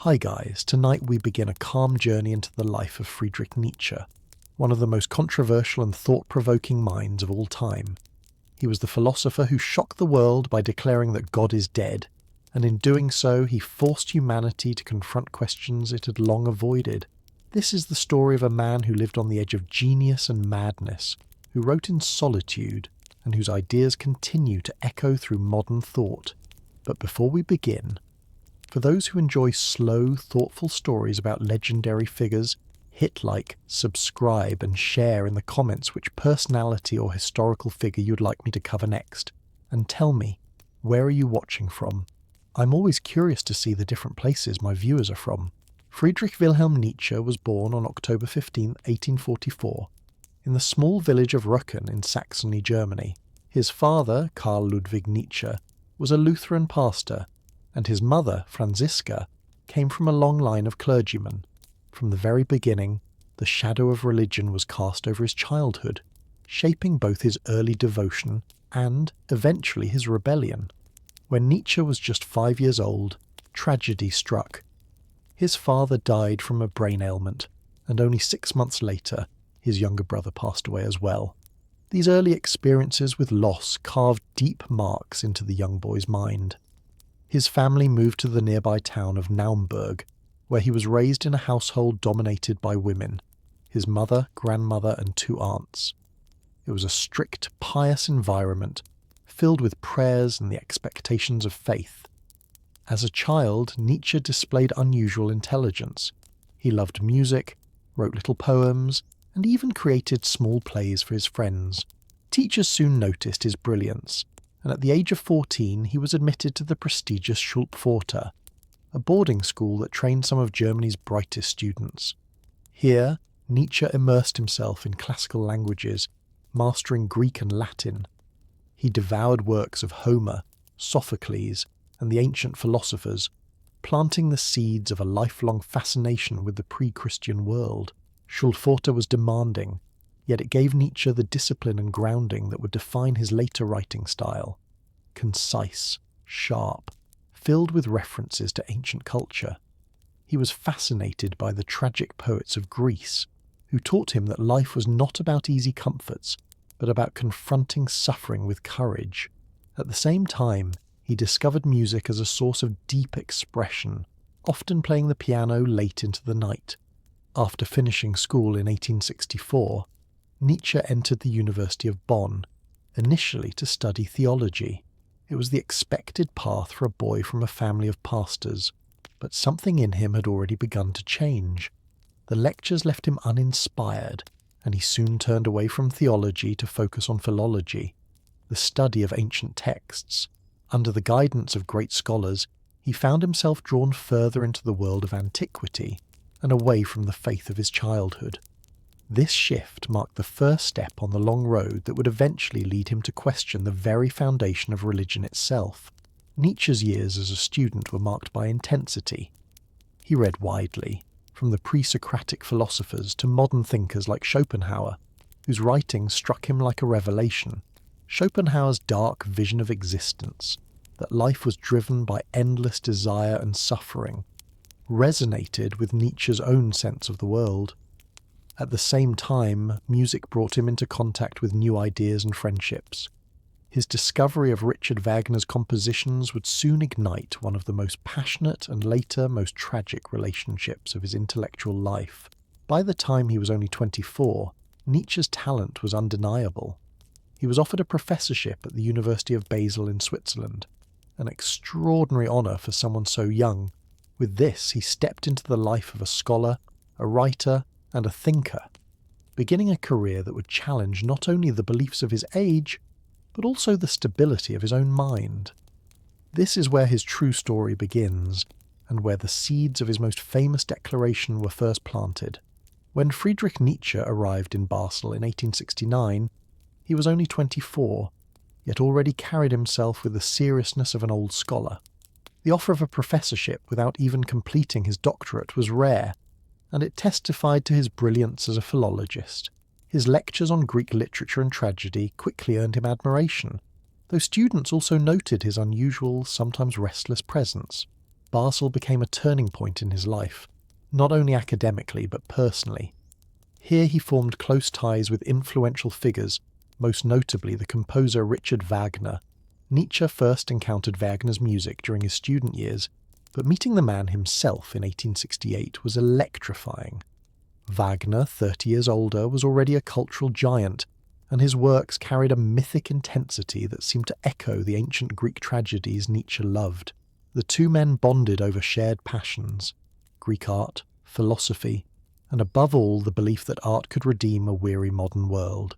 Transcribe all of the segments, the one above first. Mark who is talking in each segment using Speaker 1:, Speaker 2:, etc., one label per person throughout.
Speaker 1: Hi guys, tonight we begin a calm journey into the life of Friedrich Nietzsche, one of the most controversial and thought-provoking minds of all time. He was the philosopher who shocked the world by declaring that God is dead, and in doing so he forced humanity to confront questions it had long avoided. This is the story of a man who lived on the edge of genius and madness, who wrote in solitude, and whose ideas continue to echo through modern thought. But before we begin, for those who enjoy slow, thoughtful stories about legendary figures, hit like, subscribe and share in the comments which personality or historical figure you'd like me to cover next. And tell me, where are you watching from? I'm always curious to see the different places my viewers are from. Friedrich Wilhelm Nietzsche was born on October 15, 1844, in the small village of Rücken in Saxony, Germany. His father, Karl Ludwig Nietzsche, was a Lutheran pastor, and his mother, Franziska, came from a long line of clergymen. From the very beginning, the shadow of religion was cast over his childhood, shaping both his early devotion and, eventually, his rebellion. When Nietzsche was just 5 years old, tragedy struck. His father died from a brain ailment, and only 6 months later, his younger brother passed away as well. These early experiences with loss carved deep marks into the young boy's mind. His family moved to the nearby town of Naumburg, where he was raised in a household dominated by women, his mother, grandmother, and 2 aunts. It was a strict, pious environment, filled with prayers and the expectations of faith. As a child, Nietzsche displayed unusual intelligence. He loved music, wrote little poems, and even created small plays for his friends. Teachers soon noticed his brilliance, and at the age of 14 he was admitted to the prestigious Schulpforta, a boarding school that trained some of Germany's brightest students. Here, Nietzsche immersed himself in classical languages, mastering Greek and Latin. He devoured works of Homer, Sophocles, and the ancient philosophers, planting the seeds of a lifelong fascination with the pre-Christian world. Schulpforta was demanding, yet it gave Nietzsche the discipline and grounding that would define his later writing style. Concise, sharp, filled with references to ancient culture. He was fascinated by the tragic poets of Greece, who taught him that life was not about easy comforts, but about confronting suffering with courage. At the same time, he discovered music as a source of deep expression, often playing the piano late into the night. After finishing school in 1864, Nietzsche entered the University of Bonn, initially to study theology. It was the expected path for a boy from a family of pastors, but something in him had already begun to change. The lectures left him uninspired, and he soon turned away from theology to focus on philology, the study of ancient texts. Under the guidance of great scholars, he found himself drawn further into the world of antiquity and away from the faith of his childhood. This shift marked the first step on the long road that would eventually lead him to question the very foundation of religion itself. Nietzsche's years as a student were marked by intensity. He read widely, from the pre-Socratic philosophers to modern thinkers like Schopenhauer, whose writings struck him like a revelation. Schopenhauer's dark vision of existence, that life was driven by endless desire and suffering, resonated with Nietzsche's own sense of the world. At the same time, music brought him into contact with new ideas and friendships. His discovery of Richard Wagner's compositions would soon ignite one of the most passionate and later most tragic relationships of his intellectual life. By the time he was only 24, Nietzsche's talent was undeniable. He was offered a professorship at the University of Basel in Switzerland, an extraordinary honour for someone so young. With this, he stepped into the life of a scholar, a writer, and a thinker, beginning a career that would challenge not only the beliefs of his age, but also the stability of his own mind. This is where his true story begins, and where the seeds of his most famous declaration were first planted. When Friedrich Nietzsche arrived in Basel in 1869, he was only 24, yet already carried himself with the seriousness of an old scholar. The offer of a professorship without even completing his doctorate was rare, and it testified to his brilliance as a philologist. His lectures on Greek literature and tragedy quickly earned him admiration, though students also noted his unusual, sometimes restless presence. Basel became a turning point in his life, not only academically but personally. Here he formed close ties with influential figures, most notably the composer Richard Wagner. Nietzsche first encountered Wagner's music during his student years, but meeting the man himself in 1868 was electrifying. Wagner, 30 years older, was already a cultural giant, and his works carried a mythic intensity that seemed to echo the ancient Greek tragedies Nietzsche loved. The two men bonded over shared passions: Greek art, philosophy, and above all the belief that art could redeem a weary modern world.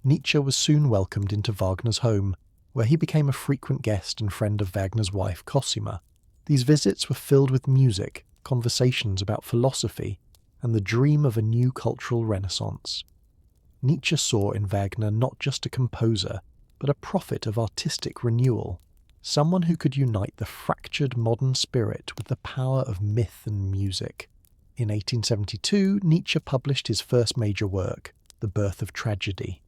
Speaker 1: Nietzsche was soon welcomed into Wagner's home, where he became a frequent guest and friend of Wagner's wife Cosima. These visits were filled with music, conversations about philosophy, and the dream of a new cultural renaissance. Nietzsche saw in Wagner not just a composer, but a prophet of artistic renewal, someone who could unite the fractured modern spirit with the power of myth and music. In 1872, Nietzsche published his first major work, The Birth of Tragedy.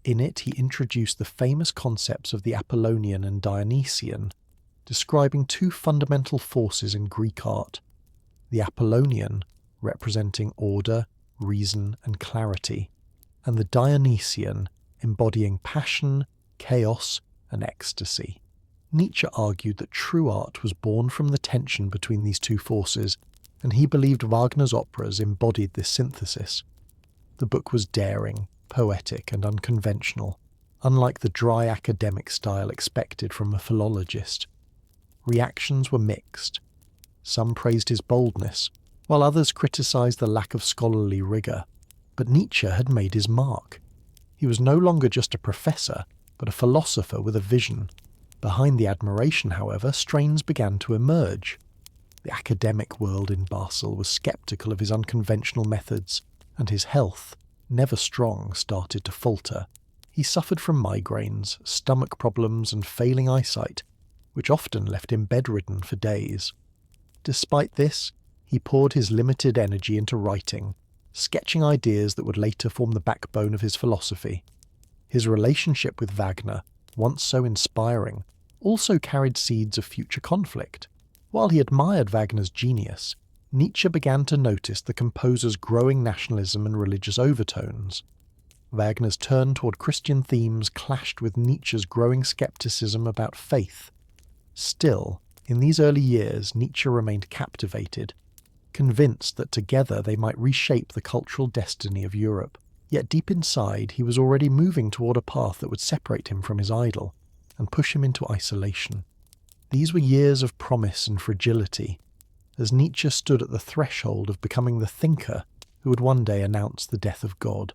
Speaker 1: In it, he introduced the famous concepts of the Apollonian and Dionysian, describing two fundamental forces in Greek art: the Apollonian, representing order, reason, and clarity, and the Dionysian, embodying passion, chaos, and ecstasy. Nietzsche argued that true art was born from the tension between these two forces, and he believed Wagner's operas embodied this synthesis. The book was daring, poetic, and unconventional, unlike the dry academic style expected from a philologist. Reactions were mixed. Some praised his boldness, while others criticized the lack of scholarly rigor. But Nietzsche had made his mark. He was no longer just a professor, but a philosopher with a vision. Behind the admiration, however, strains began to emerge. The academic world in Basel was skeptical of his unconventional methods, and his health, never strong, started to falter. He suffered from migraines, stomach problems, and failing eyesight, which often left him bedridden for days. Despite this, he poured his limited energy into writing, sketching ideas that would later form the backbone of his philosophy. His relationship with Wagner, once so inspiring, also carried seeds of future conflict. While he admired Wagner's genius, Nietzsche began to notice the composer's growing nationalism and religious overtones. Wagner's turn toward Christian themes clashed with Nietzsche's growing skepticism about faith. Still, in these early years, Nietzsche remained captivated, convinced that together they might reshape the cultural destiny of Europe. Yet deep inside, he was already moving toward a path that would separate him from his idol and push him into isolation. These were years of promise and fragility, as Nietzsche stood at the threshold of becoming the thinker who would one day announce the death of God.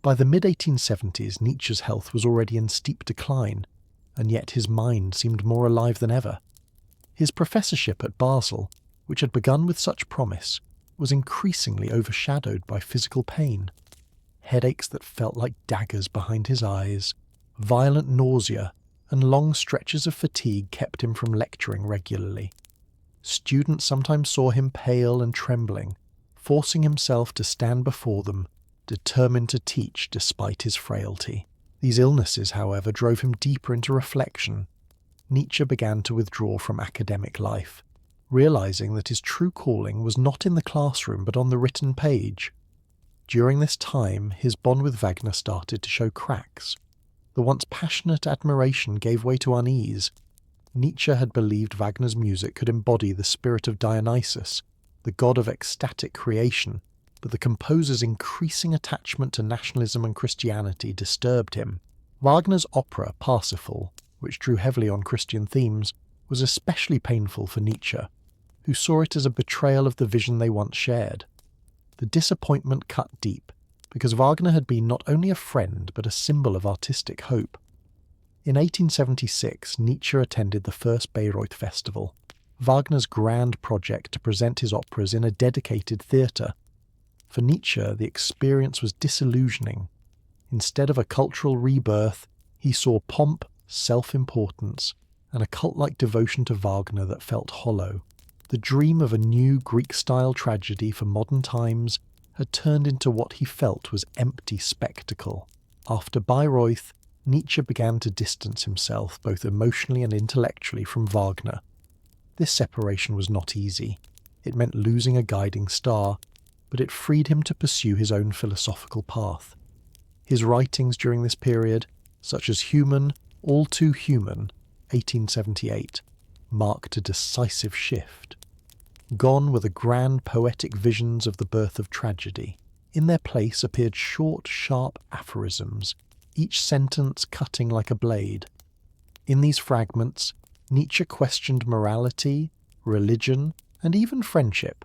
Speaker 1: By the mid-1870s, Nietzsche's health was already in steep decline, and yet his mind seemed more alive than ever. His professorship at Basel, which had begun with such promise, was increasingly overshadowed by physical pain. Headaches that felt like daggers behind his eyes, violent nausea, and long stretches of fatigue kept him from lecturing regularly. Students sometimes saw him pale and trembling, forcing himself to stand before them, determined to teach despite his frailty. These illnesses, however, drove him deeper into reflection. Nietzsche began to withdraw from academic life, realizing that his true calling was not in the classroom but on the written page. During this time, his bond with Wagner started to show cracks. The once passionate admiration gave way to unease. Nietzsche had believed Wagner's music could embody the spirit of Dionysus, the god of ecstatic creation, but the composer's increasing attachment to nationalism and Christianity disturbed him. Wagner's opera Parsifal, which drew heavily on Christian themes, was especially painful for Nietzsche, who saw it as a betrayal of the vision they once shared. The disappointment cut deep, because Wagner had been not only a friend but a symbol of artistic hope. In 1876, Nietzsche attended the first Bayreuth Festival, Wagner's grand project to present his operas in a dedicated theatre. For Nietzsche, the experience was disillusioning. Instead of a cultural rebirth, he saw pomp, self-importance, and a cult-like devotion to Wagner that felt hollow. The dream of a new Greek-style tragedy for modern times had turned into what he felt was empty spectacle. After Bayreuth, Nietzsche began to distance himself both emotionally and intellectually from Wagner. This separation was not easy. It meant losing a guiding star, but it freed him to pursue his own philosophical path. His writings during this period, such as Human, All Too Human, 1878, marked a decisive shift. Gone were the grand poetic visions of the birth of tragedy. In their place appeared short, sharp aphorisms, each sentence cutting like a blade. In these fragments, Nietzsche questioned morality, religion, and even friendship,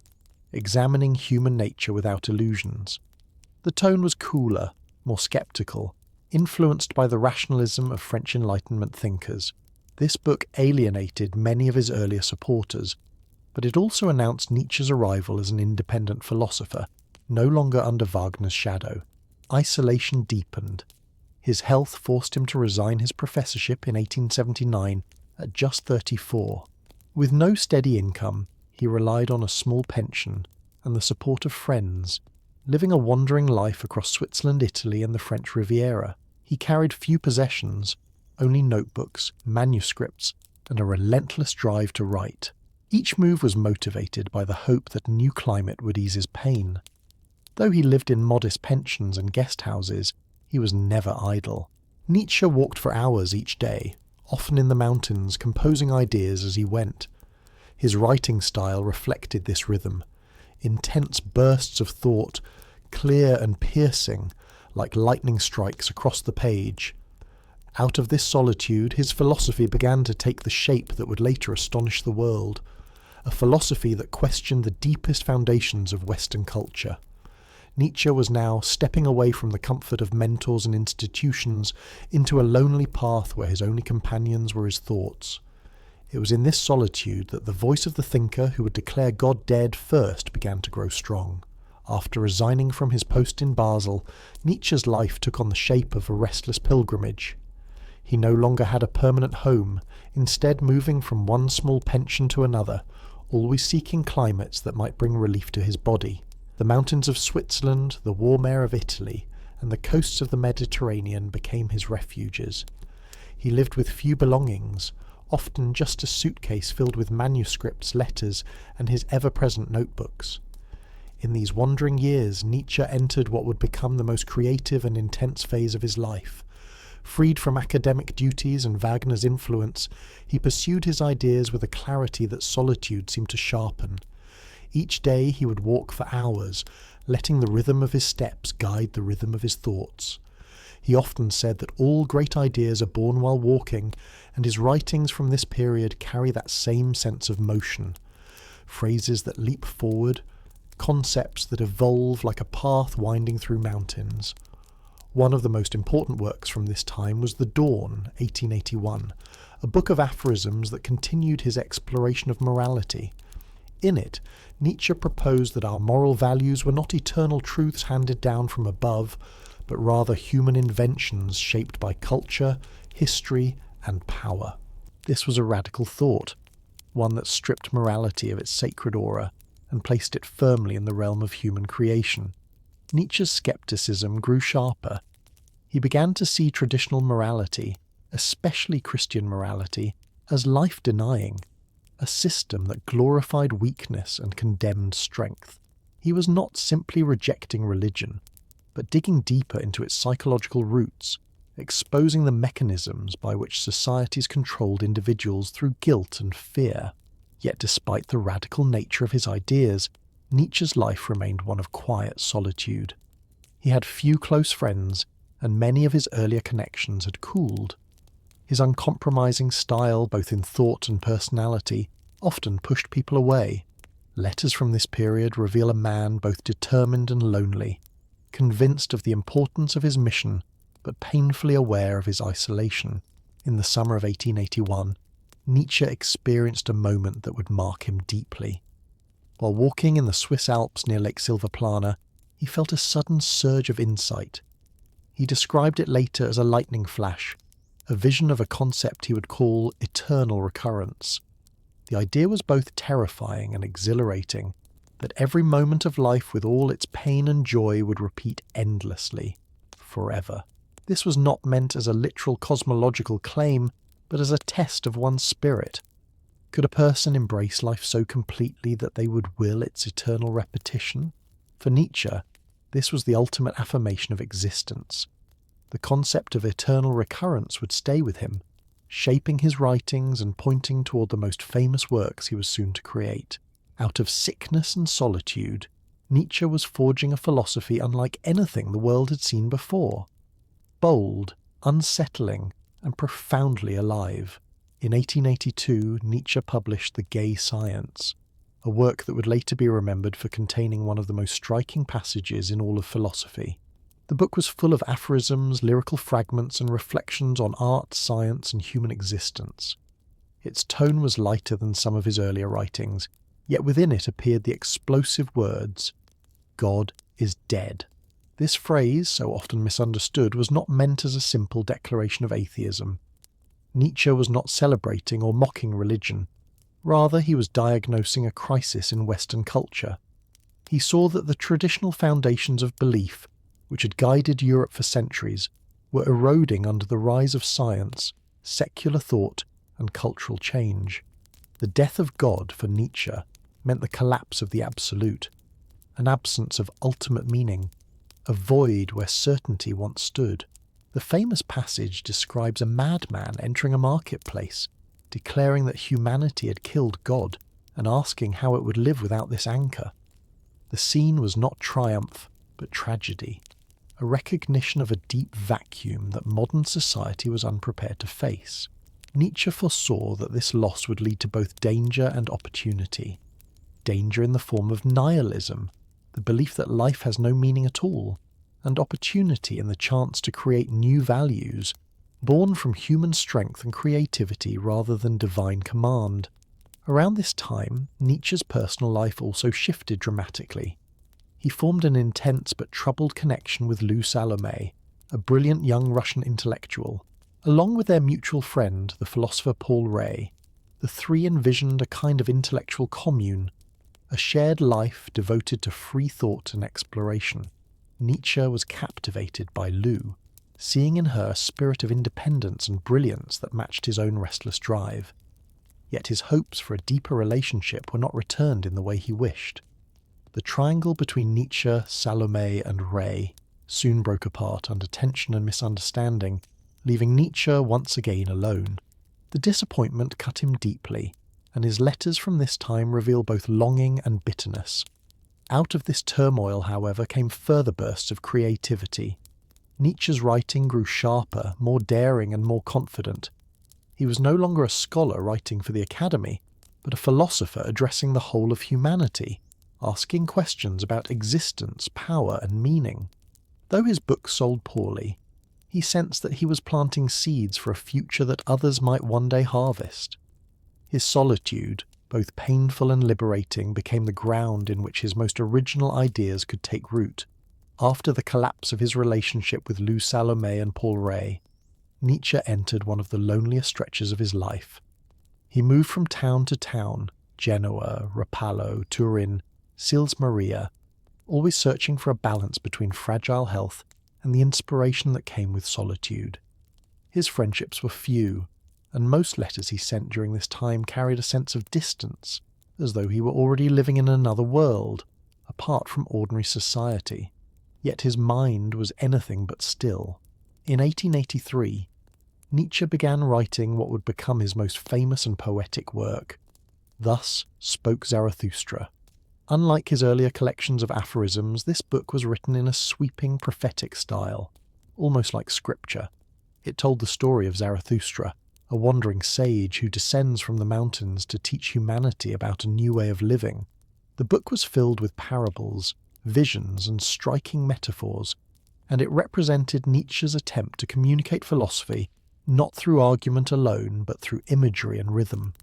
Speaker 1: examining human nature without illusions. The tone was cooler, more sceptical, influenced by the rationalism of French Enlightenment thinkers. This book alienated many of his earlier supporters, but it also announced Nietzsche's arrival as an independent philosopher, no longer under Wagner's shadow. Isolation deepened. His health forced him to resign his professorship in 1879 at just 34. With no steady income, he relied on a small pension and the support of friends, living a wandering life across Switzerland, Italy, and the French Riviera. He carried few possessions, only notebooks, manuscripts, and a relentless drive to write. Each move was motivated by the hope that a new climate would ease his pain. Though he lived in modest pensions and guest houses, he was never idle. Nietzsche walked for hours each day, often in the mountains, composing ideas as he went. His writing style reflected this rhythm. Intense bursts of thought, clear and piercing, like lightning strikes across the page. Out of this solitude, his philosophy began to take the shape that would later astonish the world, a philosophy that questioned the deepest foundations of Western culture. Nietzsche was now stepping away from the comfort of mentors and institutions into a lonely path where his only companions were his thoughts. It was in this solitude that the voice of the thinker who would declare God dead first began to grow strong. After resigning from his post in Basel, Nietzsche's life took on the shape of a restless pilgrimage. He no longer had a permanent home, instead moving from one small pension to another, always seeking climates that might bring relief to his body. The mountains of Switzerland, the warm air of Italy, and the coasts of the Mediterranean became his refuges. He lived with few belongings, often just a suitcase filled with manuscripts, letters, and his ever-present notebooks. In these wandering years, Nietzsche entered what would become the most creative and intense phase of his life. Freed from academic duties and Wagner's influence, he pursued his ideas with a clarity that solitude seemed to sharpen. Each day he would walk for hours, letting the rhythm of his steps guide the rhythm of his thoughts. He often said that all great ideas are born while walking, and his writings from this period carry that same sense of motion. Phrases that leap forward, concepts that evolve like a path winding through mountains. One of the most important works from this time was The Dawn, 1881, a book of aphorisms that continued his exploration of morality. In it, Nietzsche proposed that our moral values were not eternal truths handed down from above, but rather human inventions shaped by culture, history, and power. This was a radical thought, one that stripped morality of its sacred aura and placed it firmly in the realm of human creation. Nietzsche's skepticism grew sharper. He began to see traditional morality, especially Christian morality, as life-denying, a system that glorified weakness and condemned strength. He was not simply rejecting religion, but digging deeper into its psychological roots, exposing the mechanisms by which societies controlled individuals through guilt and fear. Yet despite the radical nature of his ideas, Nietzsche's life remained one of quiet solitude. He had few close friends, and many of his earlier connections had cooled. His uncompromising style, both in thought and personality, often pushed people away. Letters from this period reveal a man both determined and lonely, convinced of the importance of his mission, but painfully aware of his isolation. In the summer of 1881, Nietzsche experienced a moment that would mark him deeply. While walking in the Swiss Alps near Lake Silvaplana, he felt a sudden surge of insight. He described it later as a lightning flash, a vision of a concept he would call eternal recurrence. The idea was both terrifying and exhilarating, that every moment of life with all its pain and joy would repeat endlessly, forever. This was not meant as a literal cosmological claim, but as a test of one's spirit. Could a person embrace life so completely that they would will its eternal repetition? For Nietzsche, this was the ultimate affirmation of existence. The concept of eternal recurrence would stay with him, shaping his writings and pointing toward the most famous works he was soon to create. Out of sickness and solitude, Nietzsche was forging a philosophy unlike anything the world had seen before. Bold, unsettling, and profoundly alive. In 1882, Nietzsche published The Gay Science, a work that would later be remembered for containing one of the most striking passages in all of philosophy. The book was full of aphorisms, lyrical fragments, and reflections on art, science, and human existence. Its tone was lighter than some of his earlier writings, yet within it appeared the explosive words, "God is dead." This phrase, so often misunderstood, was not meant as a simple declaration of atheism. Nietzsche was not celebrating or mocking religion. Rather, he was diagnosing a crisis in Western culture. He saw that the traditional foundations of belief, which had guided Europe for centuries, were eroding under the rise of science, secular thought, and cultural change. The death of God, for Nietzsche, meant the collapse of the absolute, an absence of ultimate meaning, a void where certainty once stood. The famous passage describes a madman entering a marketplace, declaring that humanity had killed God and asking how it would live without this anchor. The scene was not triumph, but tragedy, a recognition of a deep vacuum that modern society was unprepared to face. Nietzsche foresaw that this loss would lead to both danger and opportunity. Danger in the form of nihilism, the belief that life has no meaning at all, and opportunity in the chance to create new values, born from human strength and creativity rather than divine command. Around this time, Nietzsche's personal life also shifted dramatically. He formed an intense but troubled connection with Lou Salome, a brilliant young Russian intellectual. Along with their mutual friend, the philosopher Paul Rée, the three envisioned a kind of intellectual commune, a shared life devoted to free thought and exploration. Nietzsche was captivated by Lou, seeing in her a spirit of independence and brilliance that matched his own restless drive. Yet his hopes for a deeper relationship were not returned in the way he wished. The triangle between Nietzsche, Salome, and Rée soon broke apart under tension and misunderstanding, leaving Nietzsche once again alone. The disappointment cut him deeply, and his letters from this time reveal both longing and bitterness. Out of this turmoil, however, came further bursts of creativity. Nietzsche's writing grew sharper, more daring, and more confident. He was no longer a scholar writing for the academy, but a philosopher addressing the whole of humanity, asking questions about existence, power, and meaning. Though his books sold poorly, he sensed that he was planting seeds for a future that others might one day harvest. His solitude, both painful and liberating, became the ground in which his most original ideas could take root. After the collapse of his relationship with Lou Salome and Paul Rée, Nietzsche entered one of the loneliest stretches of his life. He moved from town to town, Genoa, Rapallo, Turin, Sils Maria, always searching for a balance between fragile health and the inspiration that came with solitude. His friendships were few, and most letters he sent during this time carried a sense of distance, as though he were already living in another world, apart from ordinary society. Yet his mind was anything but still. In 1883, Nietzsche began writing what would become his most famous and poetic work. Thus spoke Zarathustra. Unlike his earlier collections of aphorisms, this book was written in a sweeping prophetic style, almost like scripture. It told the story of Zarathustra, a wandering sage who descends from the mountains to teach humanity about a new way of living. The book was filled with parables, visions, and striking metaphors, and it represented Nietzsche's attempt to communicate philosophy not through argument alone, but through imagery and rhythm.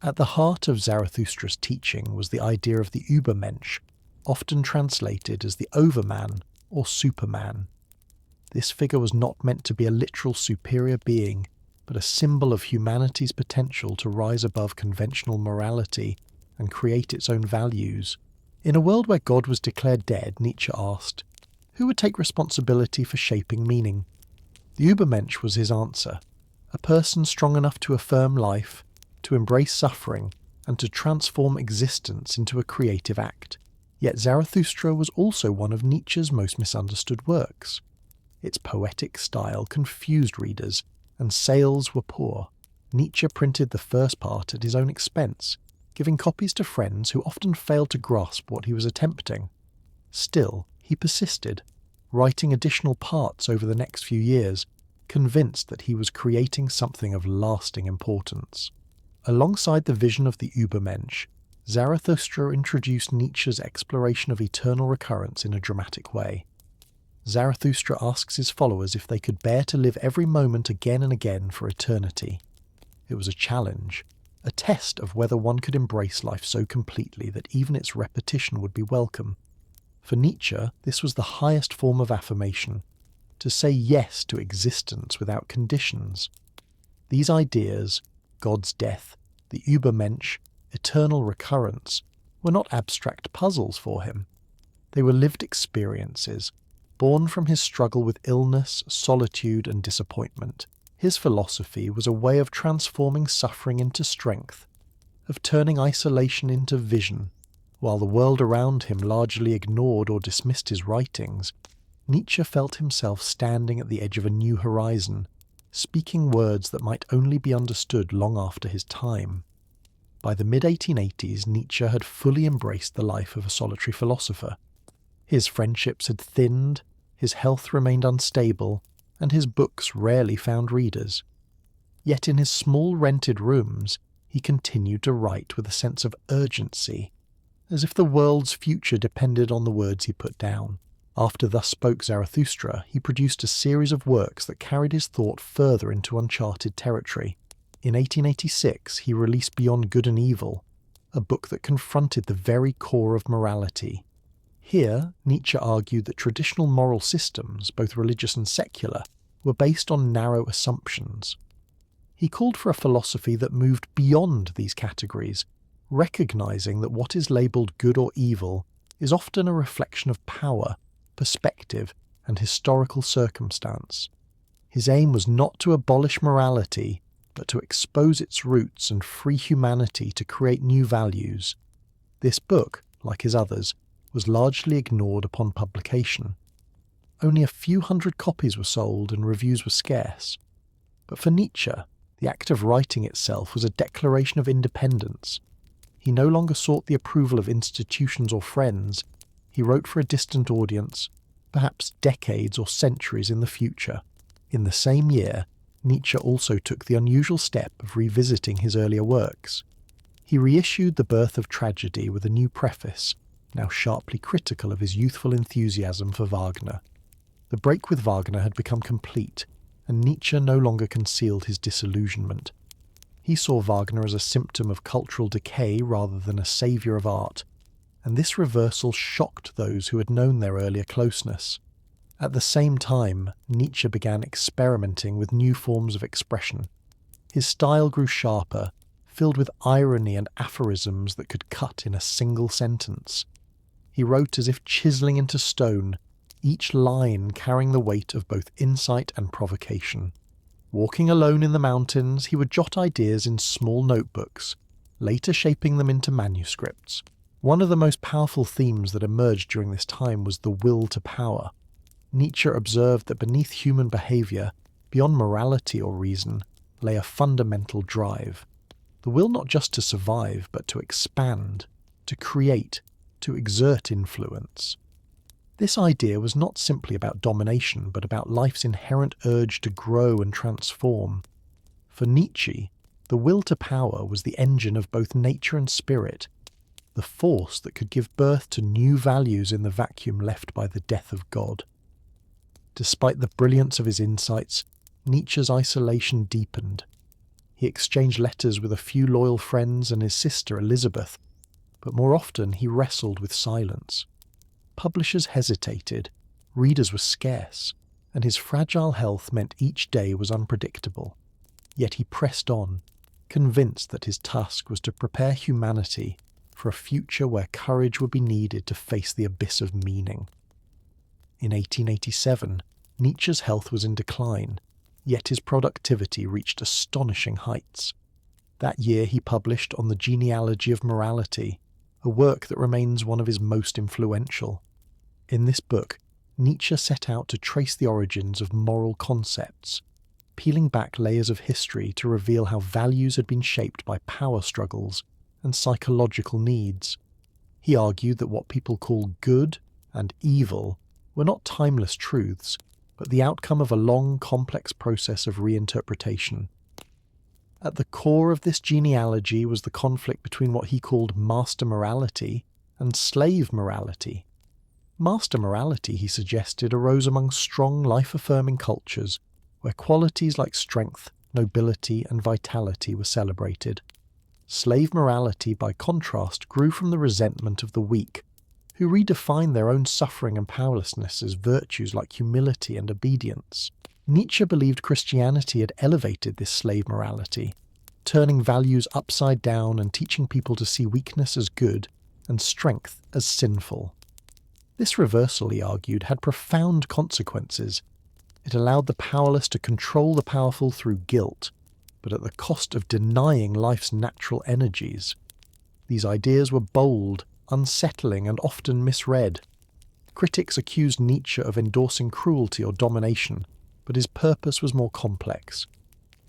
Speaker 1: At the heart of Zarathustra's teaching was the idea of the Übermensch, often translated as the overman or superman. This figure was not meant to be a literal superior being, but a symbol of humanity's potential to rise above conventional morality and create its own values. In a world where God was declared dead, Nietzsche asked, who would take responsibility for shaping meaning? The Übermensch was his answer, a person strong enough to affirm life, to embrace suffering, and to transform existence into a creative act. Yet Zarathustra was also one of Nietzsche's most misunderstood works. Its poetic style confused readers, and sales were poor. Nietzsche printed the first part at his own expense, giving copies to friends who often failed to grasp what he was attempting. Still, he persisted, writing additional parts over the next few years, convinced that he was creating something of lasting importance. Alongside the vision of the Übermensch, Zarathustra introduced Nietzsche's exploration of eternal recurrence in a dramatic way. Zarathustra asks his followers if they could bear to live every moment again and again for eternity. It was a challenge, a test of whether one could embrace life so completely that even its repetition would be welcome. For Nietzsche, this was the highest form of affirmation, to say yes to existence without conditions. These ideas, God's death, the Übermensch, eternal recurrence, were not abstract puzzles for him. They were lived experiences, born from his struggle with illness, solitude, and disappointment. His philosophy was a way of transforming suffering into strength, of turning isolation into vision. While the world around him largely ignored or dismissed his writings, Nietzsche felt himself standing at the edge of a new horizon, speaking words that might only be understood long after his time. By the mid-1880s, Nietzsche had fully embraced the life of a solitary philosopher. His friendships had thinned, his health remained unstable, and his books rarely found readers. Yet in his small rented rooms, he continued to write with a sense of urgency, as if the world's future depended on the words he put down. After Thus Spoke Zarathustra, he produced a series of works that carried his thought further into uncharted territory. In 1886, he released Beyond Good and Evil, a book that confronted the very core of morality. Here, Nietzsche argued that traditional moral systems, both religious and secular, were based on narrow assumptions. He called for a philosophy that moved beyond these categories, recognizing that what is labelled good or evil is often a reflection of power, perspective, and historical circumstance. His aim was not to abolish morality, but to expose its roots and free humanity to create new values. This book, like his others, was largely ignored upon publication. Only a few hundred copies were sold and reviews were scarce. But for Nietzsche, the act of writing itself was a declaration of independence. He no longer sought the approval of institutions or friends. He wrote for a distant audience, perhaps decades or centuries in the future. In the same year, Nietzsche also took the unusual step of revisiting his earlier works. He reissued The Birth of Tragedy with a new preface, now sharply critical of his youthful enthusiasm for Wagner. The break with Wagner had become complete, and Nietzsche no longer concealed his disillusionment. He saw Wagner as a symptom of cultural decay rather than a saviour of art, and this reversal shocked those who had known their earlier closeness. At the same time, Nietzsche began experimenting with new forms of expression. His style grew sharper, filled with irony and aphorisms that could cut in a single sentence. He wrote as if chiselling into stone, each line carrying the weight of both insight and provocation. Walking alone in the mountains, he would jot ideas in small notebooks, later shaping them into manuscripts. One of the most powerful themes that emerged during this time was the will to power. Nietzsche observed that beneath human behaviour, beyond morality or reason, lay a fundamental drive. The will not just to survive, but to expand, to create, to exert influence. This idea was not simply about domination, but about life's inherent urge to grow and transform. For Nietzsche, the will to power was the engine of both nature and spirit, the force that could give birth to new values in the vacuum left by the death of God. Despite the brilliance of his insights, Nietzsche's isolation deepened. He exchanged letters with a few loyal friends and his sister Elizabeth, but more often he wrestled with silence. Publishers hesitated, readers were scarce, and his fragile health meant each day was unpredictable. Yet he pressed on, convinced that his task was to prepare humanity for a future where courage would be needed to face the abyss of meaning. In 1887, Nietzsche's health was in decline, yet his productivity reached astonishing heights. That year he published On the Genealogy of Morality, a work that remains one of his most influential. In this book, Nietzsche set out to trace the origins of moral concepts, peeling back layers of history to reveal how values had been shaped by power struggles and psychological needs. He argued that what people call good and evil were not timeless truths, but the outcome of a long, complex process of reinterpretation. At the core of this genealogy was the conflict between what he called master morality and slave morality. Master morality, he suggested, arose among strong, life-affirming cultures where qualities like strength, nobility, and vitality were celebrated. Slave morality, by contrast, grew from the resentment of the weak, who redefined their own suffering and powerlessness as virtues like humility and obedience. Nietzsche believed Christianity had elevated this slave morality, turning values upside down and teaching people to see weakness as good and strength as sinful. This reversal, he argued, had profound consequences. It allowed the powerless to control the powerful through guilt, but at the cost of denying life's natural energies. These ideas were bold, unsettling, and often misread. Critics accused Nietzsche of endorsing cruelty or domination, but his purpose was more complex.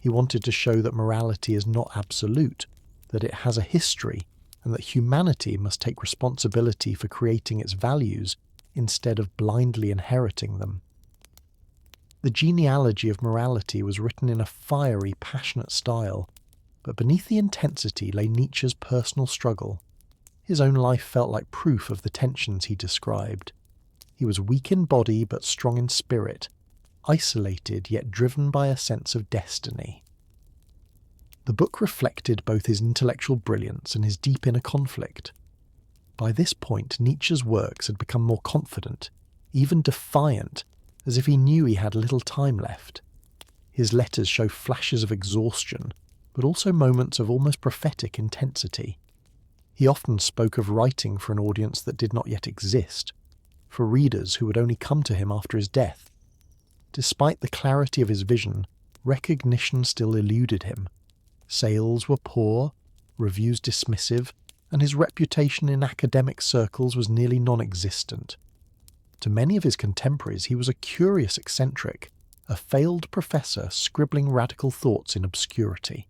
Speaker 1: He wanted to show that morality is not absolute, that it has a history, and that humanity must take responsibility for creating its values instead of blindly inheriting them. The genealogy of morality was written in a fiery, passionate style, but beneath the intensity lay Nietzsche's personal struggle. His own life felt like proof of the tensions he described. He was weak in body but strong in spirit, isolated yet driven by a sense of destiny. The book reflected both his intellectual brilliance and his deep inner conflict. By this point, Nietzsche's works had become more confident, even defiant, as if he knew he had little time left. His letters show flashes of exhaustion, but also moments of almost prophetic intensity. He often spoke of writing for an audience that did not yet exist, for readers who would only come to him after his death. Despite the clarity of his vision, recognition still eluded him. Sales were poor, reviews dismissive, and his reputation in academic circles was nearly non-existent. To many of his contemporaries, he was a curious eccentric, a failed professor scribbling radical thoughts in obscurity.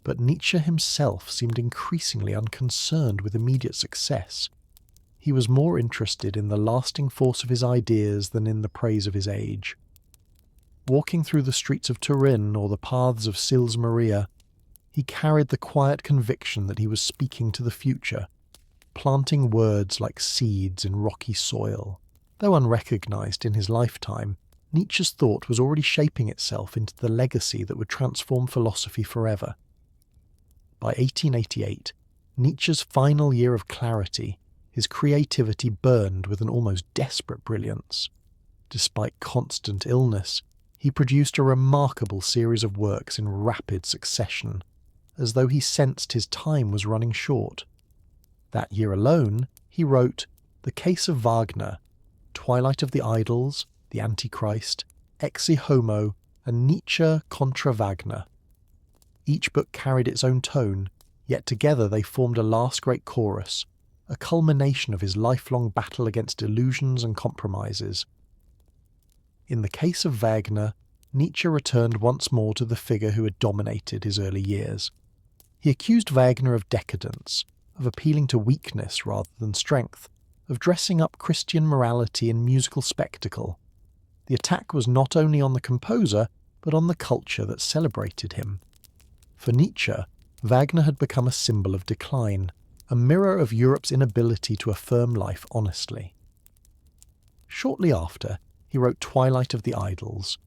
Speaker 1: But Nietzsche himself seemed increasingly unconcerned with immediate success. He was more interested in the lasting force of his ideas than in the praise of his age. Walking through the streets of Turin or the paths of Sils Maria, he carried the quiet conviction that he was speaking to the future, planting words like seeds in rocky soil. Though unrecognized in his lifetime, Nietzsche's thought was already shaping itself into the legacy that would transform philosophy forever. By 1888, Nietzsche's final year of clarity, his creativity burned with an almost desperate brilliance. Despite constant illness, he produced a remarkable series of works in rapid succession, as though he sensed his time was running short. That year alone, he wrote The Case of Wagner, Twilight of the Idols, The Antichrist, Ecce Homo, and Nietzsche contra Wagner. Each book carried its own tone, yet together they formed a last great chorus, a culmination of his lifelong battle against illusions and compromises. In the case of Wagner, Nietzsche returned once more to the figure who had dominated his early years. He accused Wagner of decadence, of appealing to weakness rather than strength, of dressing up Christian morality in musical spectacle. The attack was not only on the composer, but on the culture that celebrated him. For Nietzsche, Wagner had become a symbol of decline, a mirror of Europe's inability to affirm life honestly. Shortly after, he wrote Twilight of the Idols,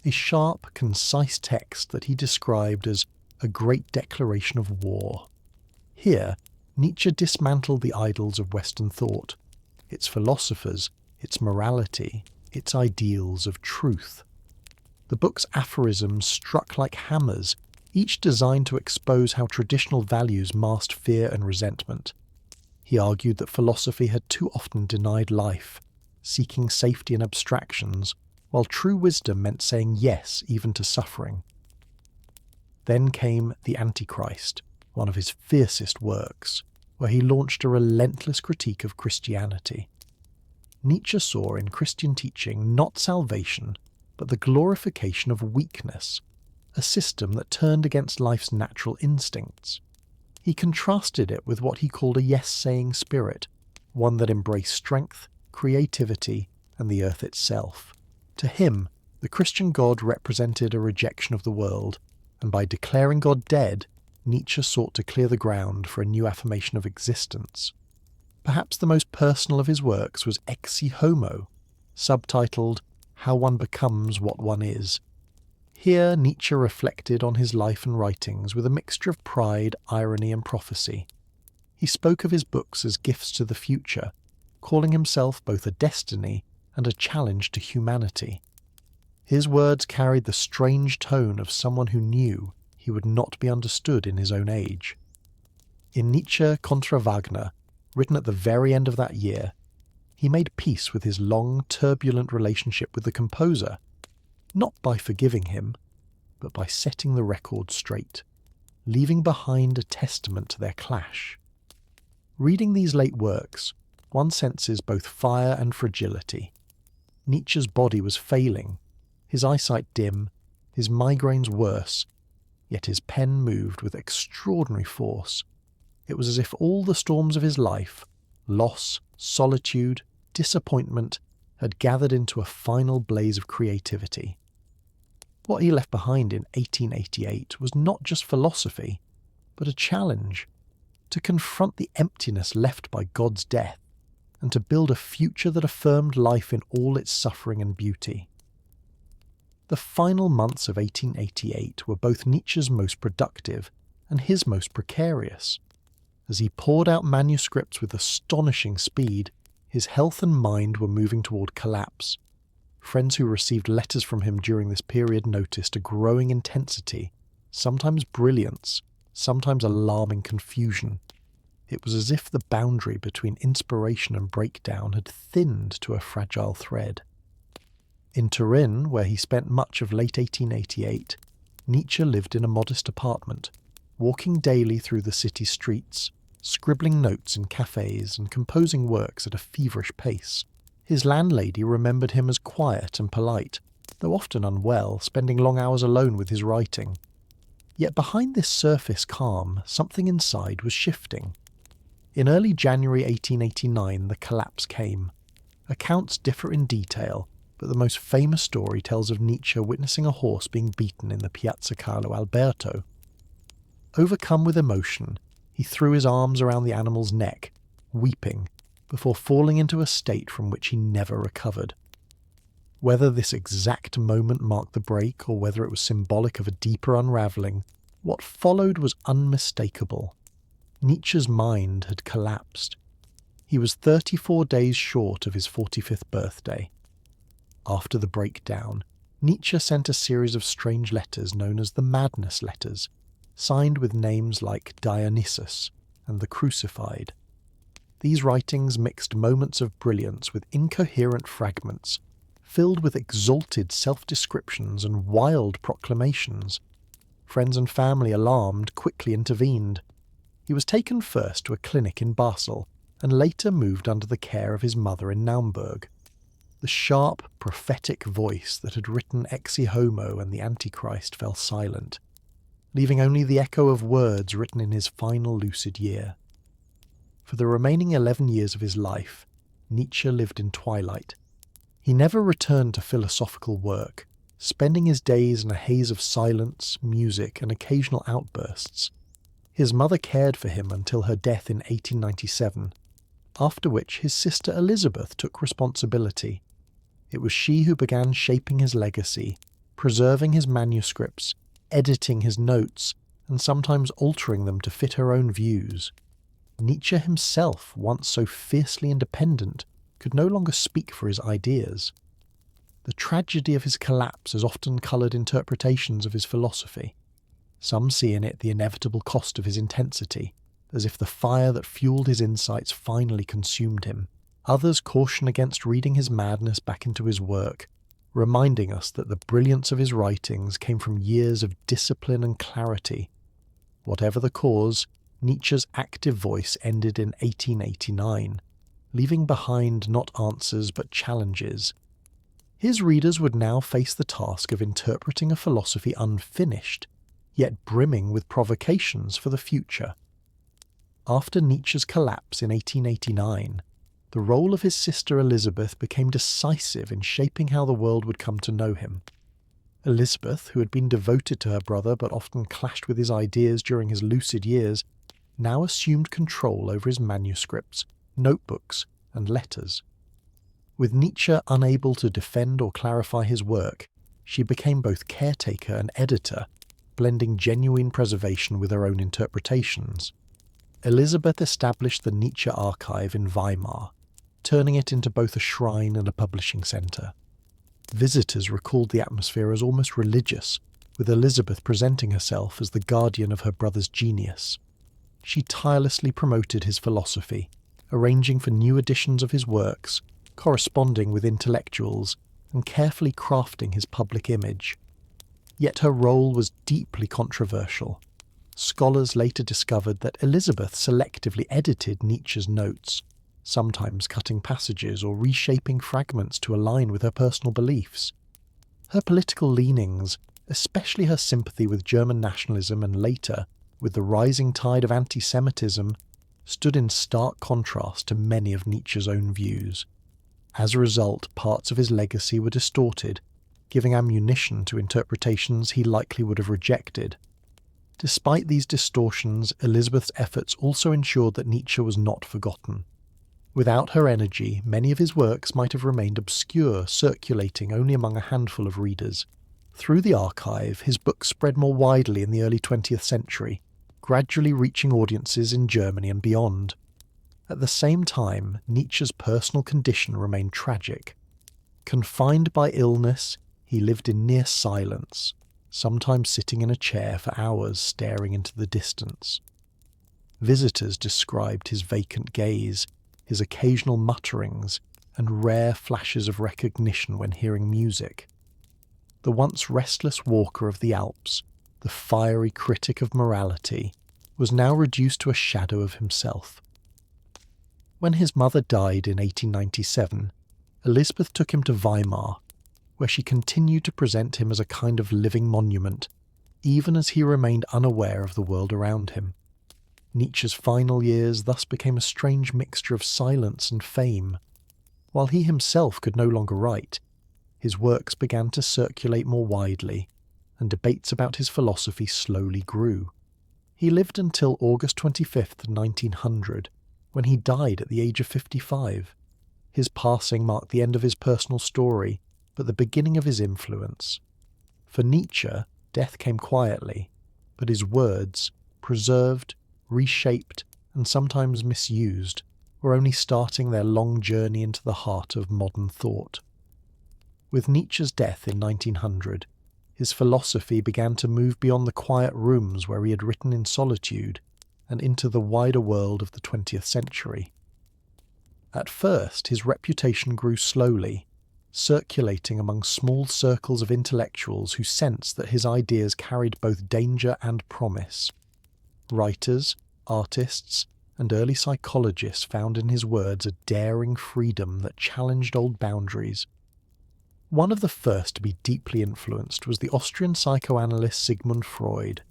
Speaker 1: a sharp, concise text that he described as a great declaration of war. Here, Nietzsche dismantled the idols of Western thought, its philosophers, its morality, its ideals of truth. The book's aphorisms struck like hammers, each designed to expose how traditional values masked fear and resentment. He argued that philosophy had too often denied life, seeking safety in abstractions, while true wisdom meant saying yes even to suffering. Then came The Antichrist, one of his fiercest works, where he launched a relentless critique of Christianity. Nietzsche saw in Christian teaching not salvation, but the glorification of weakness, a system that turned against life's natural instincts. He contrasted it with what he called a yes-saying spirit, one that embraced strength, creativity, and the earth itself. To him, the Christian God represented a rejection of the world, and by declaring God dead, Nietzsche sought to clear the ground for a new affirmation of existence. Perhaps the most personal of his works was Ex Homo, subtitled How One Becomes What One Is. Here Nietzsche reflected on his life and writings with a mixture of pride, irony, and prophecy. He spoke of his books as gifts to the future, calling himself both a destiny and a challenge to humanity. His words carried the strange tone of someone who knew he would not be understood in his own age. In Nietzsche contra Wagner, written at the very end of that year, he made peace with his long, turbulent relationship with the composer, not by forgiving him, but by setting the record straight, leaving behind a testament to their clash. Reading these late works, one senses both fire and fragility. Nietzsche's body was failing, his eyesight dim, his migraines worse, yet his pen moved with extraordinary force. It was as if all the storms of his life, loss, solitude, disappointment, had gathered into a final blaze of creativity. What he left behind in 1888 was not just philosophy, but a challenge to confront the emptiness left by God's death, and to build a future that affirmed life in all its suffering and beauty. The final months of 1888 were both Nietzsche's most productive and his most precarious. As he poured out manuscripts with astonishing speed, his health and mind were moving toward collapse. Friends who received letters from him during this period noticed a growing intensity, sometimes brilliance, sometimes alarming confusion. It was as if the boundary between inspiration and breakdown had thinned to a fragile thread. In Turin, where he spent much of late 1888, Nietzsche lived in a modest apartment, walking daily through the city streets, scribbling notes in cafes and composing works at a feverish pace. His landlady remembered him as quiet and polite, though often unwell, spending long hours alone with his writing. Yet behind this surface calm, something inside was shifting. In early January 1889, the collapse came. Accounts differ in detail, but the most famous story tells of Nietzsche witnessing a horse being beaten in the Piazza Carlo Alberto. Overcome with emotion, he threw his arms around the animal's neck, weeping, before falling into a state from which he never recovered. Whether this exact moment marked the break, or whether it was symbolic of a deeper unravelling, what followed was unmistakable. Nietzsche's mind had collapsed. He was 34 days short of his 45th birthday. After the breakdown, Nietzsche sent a series of strange letters known as the Madness Letters, signed with names like Dionysus and the Crucified. These writings mixed moments of brilliance with incoherent fragments, filled with exalted self-descriptions and wild proclamations. Friends and family, alarmed, quickly intervened. He was taken first to a clinic in Basel, and later moved under the care of his mother in Naumburg. The sharp, prophetic voice that had written Ex Homo and the Antichrist fell silent, leaving only the echo of words written in his final lucid year. For the remaining 11 years of his life, Nietzsche lived in twilight. He never returned to philosophical work, spending his days in a haze of silence, music, and occasional outbursts. His mother cared for him until her death in 1897, after which his sister Elizabeth took responsibility. It was she who began shaping his legacy, preserving his manuscripts, editing his notes, and sometimes altering them to fit her own views. Nietzsche himself, once so fiercely independent, could no longer speak for his ideas. The tragedy of his collapse has often coloured interpretations of his philosophy. Some see in it the inevitable cost of his intensity, as if the fire that fueled his insights finally consumed him. Others caution against reading his madness back into his work, reminding us that the brilliance of his writings came from years of discipline and clarity. Whatever the cause, Nietzsche's active voice ended in 1889, leaving behind not answers but challenges. His readers would now face the task of interpreting a philosophy unfinished, yet brimming with provocations for the future. After Nietzsche's collapse in 1889, the role of his sister Elizabeth became decisive in shaping how the world would come to know him. Elizabeth, who had been devoted to her brother but often clashed with his ideas during his lucid years, now assumed control over his manuscripts, notebooks, and letters. With Nietzsche unable to defend or clarify his work, she became both caretaker and editor, blending genuine preservation with her own interpretations. Elizabeth established the Nietzsche archive in Weimar, turning it into both a shrine and a publishing centre. Visitors recalled the atmosphere as almost religious, with Elizabeth presenting herself as the guardian of her brother's genius. She tirelessly promoted his philosophy, arranging for new editions of his works, corresponding with intellectuals, and carefully crafting his public image. Yet her role was deeply controversial. Scholars later discovered that Elizabeth selectively edited Nietzsche's notes, sometimes cutting passages or reshaping fragments to align with her personal beliefs. Her political leanings, especially her sympathy with German nationalism and later with the rising tide of anti-Semitism, stood in stark contrast to many of Nietzsche's own views. As a result, parts of his legacy were distorted, giving ammunition to interpretations he likely would have rejected. Despite these distortions, Elizabeth's efforts also ensured that Nietzsche was not forgotten. Without her energy, many of his works might have remained obscure, circulating only among a handful of readers. Through the archive, his books spread more widely in the early 20th century, gradually reaching audiences in Germany and beyond. At the same time, Nietzsche's personal condition remained tragic. Confined by illness, he lived in near silence, sometimes sitting in a chair for hours staring into the distance. Visitors described his vacant gaze, his occasional mutterings, and rare flashes of recognition when hearing music. The once restless walker of the Alps, the fiery critic of morality, was now reduced to a shadow of himself. When his mother died in 1897, Elizabeth took him to Weimar, where she continued to present him as a kind of living monument, even as he remained unaware of the world around him. Nietzsche's final years thus became a strange mixture of silence and fame. While he himself could no longer write, his works began to circulate more widely, and debates about his philosophy slowly grew. He lived until August 25th, 1900, when he died at the age of 55. His passing marked the end of his personal story, but the beginning of his influence. For Nietzsche, death came quietly, but his words, preserved, reshaped, and sometimes misused, were only starting their long journey into the heart of modern thought. With Nietzsche's death in 1900, his philosophy began to move beyond the quiet rooms where he had written in solitude and into the wider world of the 20th century. At first, his reputation grew slowly, circulating among small circles of intellectuals who sensed that his ideas carried both danger and promise. Writers, artists, and early psychologists found in his words a daring freedom that challenged old boundaries. One of the first to be deeply influenced was the Austrian psychoanalyst Sigmund Freud.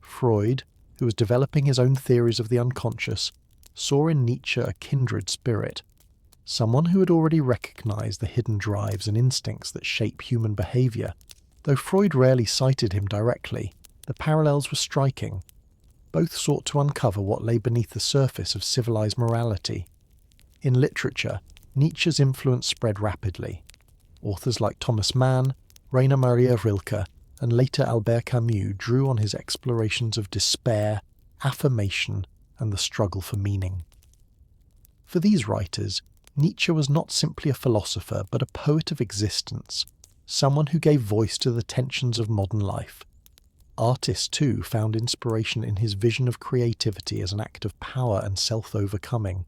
Speaker 1: Freud, who was developing his own theories of the unconscious, saw in Nietzsche a kindred spirit, someone who had already recognized the hidden drives and instincts that shape human behavior. Though Freud rarely cited him directly, the parallels were striking. Both sought to uncover what lay beneath the surface of civilized morality. In literature, Nietzsche's influence spread rapidly. Authors like Thomas Mann, Rainer Maria Rilke, and later Albert Camus drew on his explorations of despair, affirmation, and the struggle for meaning. For these writers, Nietzsche was not simply a philosopher but a poet of existence, someone who gave voice to the tensions of modern life. Artists, too, found inspiration in his vision of creativity as an act of power and self-overcoming.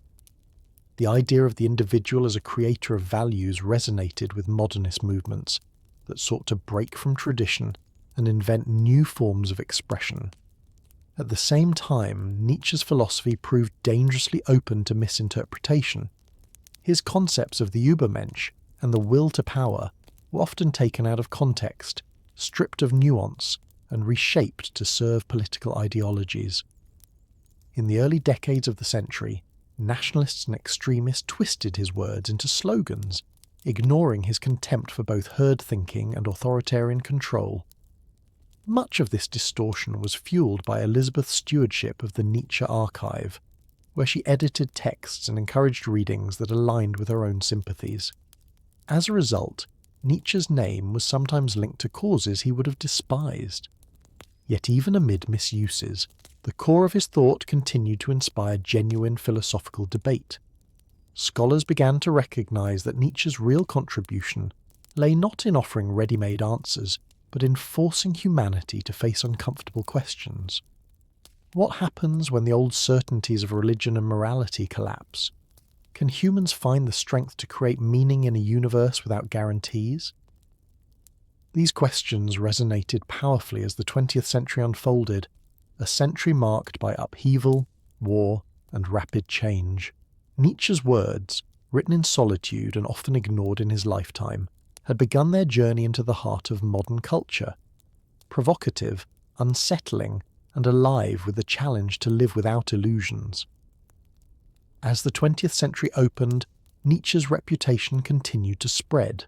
Speaker 1: The idea of the individual as a creator of values resonated with modernist movements that sought to break from tradition and invent new forms of expression. At the same time, Nietzsche's philosophy proved dangerously open to misinterpretation. His concepts of the Übermensch and the will to power were often taken out of context, stripped of nuance, and reshaped to serve political ideologies. In the early decades of the century, nationalists and extremists twisted his words into slogans, ignoring his contempt for both herd thinking and authoritarian control. Much of this distortion was fueled by Elizabeth's stewardship of the Nietzsche archive, where she edited texts and encouraged readings that aligned with her own sympathies. As a result, Nietzsche's name was sometimes linked to causes he would have despised. Yet even amid misuses, the core of his thought continued to inspire genuine philosophical debate. Scholars began to recognize that Nietzsche's real contribution lay not in offering ready-made answers, but in forcing humanity to face uncomfortable questions. What happens when the old certainties of religion and morality collapse? Can humans find the strength to create meaning in a universe without guarantees? These questions resonated powerfully as the 20th century unfolded, a century marked by upheaval, war, and rapid change. Nietzsche's words, written in solitude and often ignored in his lifetime, had begun their journey into the heart of modern culture, provocative, unsettling, and alive with the challenge to live without illusions. As the 20th century opened, Nietzsche's reputation continued to spread,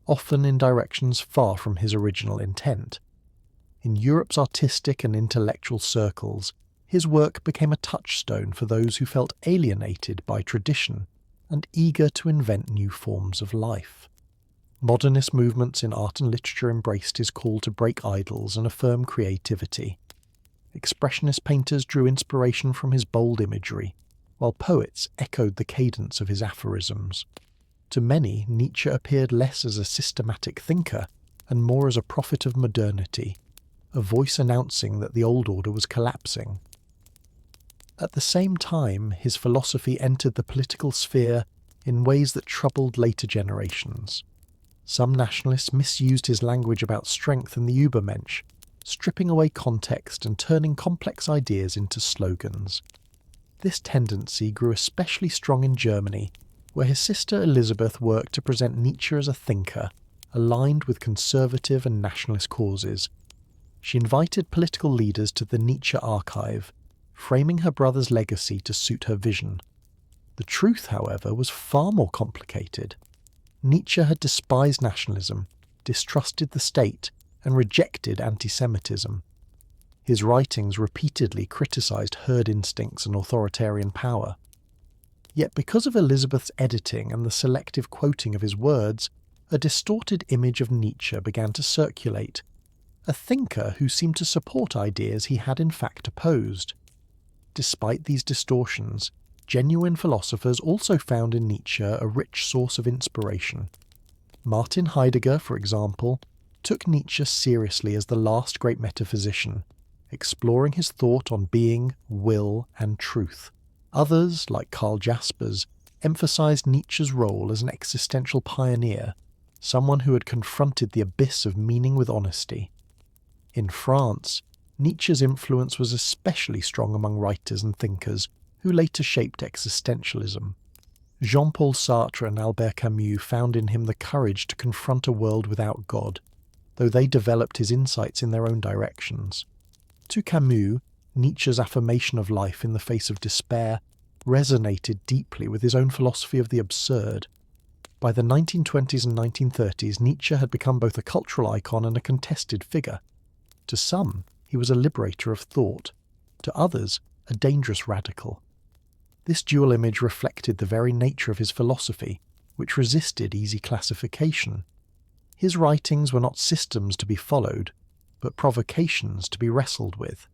Speaker 1: often in directions far from his original intent. In Europe's artistic and intellectual circles, his work became a touchstone for those who felt alienated by tradition and eager to invent new forms of life. Modernist movements in art and literature embraced his call to break idols and affirm creativity. Expressionist painters drew inspiration from his bold imagery, while poets echoed the cadence of his aphorisms. To many, Nietzsche appeared less as a systematic thinker and more as a prophet of modernity, a voice announcing that the old order was collapsing. At the same time, his philosophy entered the political sphere in ways that troubled later generations. Some nationalists misused his language about strength and the Übermensch, stripping away context and turning complex ideas into slogans. This tendency grew especially strong in Germany, where his sister Elizabeth worked to present Nietzsche as a thinker, aligned with conservative and nationalist causes. She invited political leaders to the Nietzsche archive, framing her brother's legacy to suit her vision. The truth, however, was far more complicated. Nietzsche had despised nationalism, distrusted the state, and rejected anti-Semitism. His writings repeatedly criticized herd instincts and authoritarian power. Yet because of Elizabeth's editing and the selective quoting of his words, a distorted image of Nietzsche began to circulate, a thinker who seemed to support ideas he had in fact opposed. Despite these distortions, genuine philosophers also found in Nietzsche a rich source of inspiration. Martin Heidegger, for example, took Nietzsche seriously as the last great metaphysician, exploring his thought on being, will, and truth. Others, like Karl Jaspers, emphasized Nietzsche's role as an existential pioneer, someone who had confronted the abyss of meaning with honesty. In France, Nietzsche's influence was especially strong among writers and thinkers who later shaped existentialism. Jean-Paul Sartre and Albert Camus found in him the courage to confront a world without God, though they developed his insights in their own directions. To Camus, Nietzsche's affirmation of life in the face of despair resonated deeply with his own philosophy of the absurd. By the 1920s and 1930s, Nietzsche had become both a cultural icon and a contested figure. To some, he was a liberator of thought. To others, a dangerous radical. This dual image reflected the very nature of his philosophy, which resisted easy classification. His writings were not systems to be followed, but provocations to be wrestled with.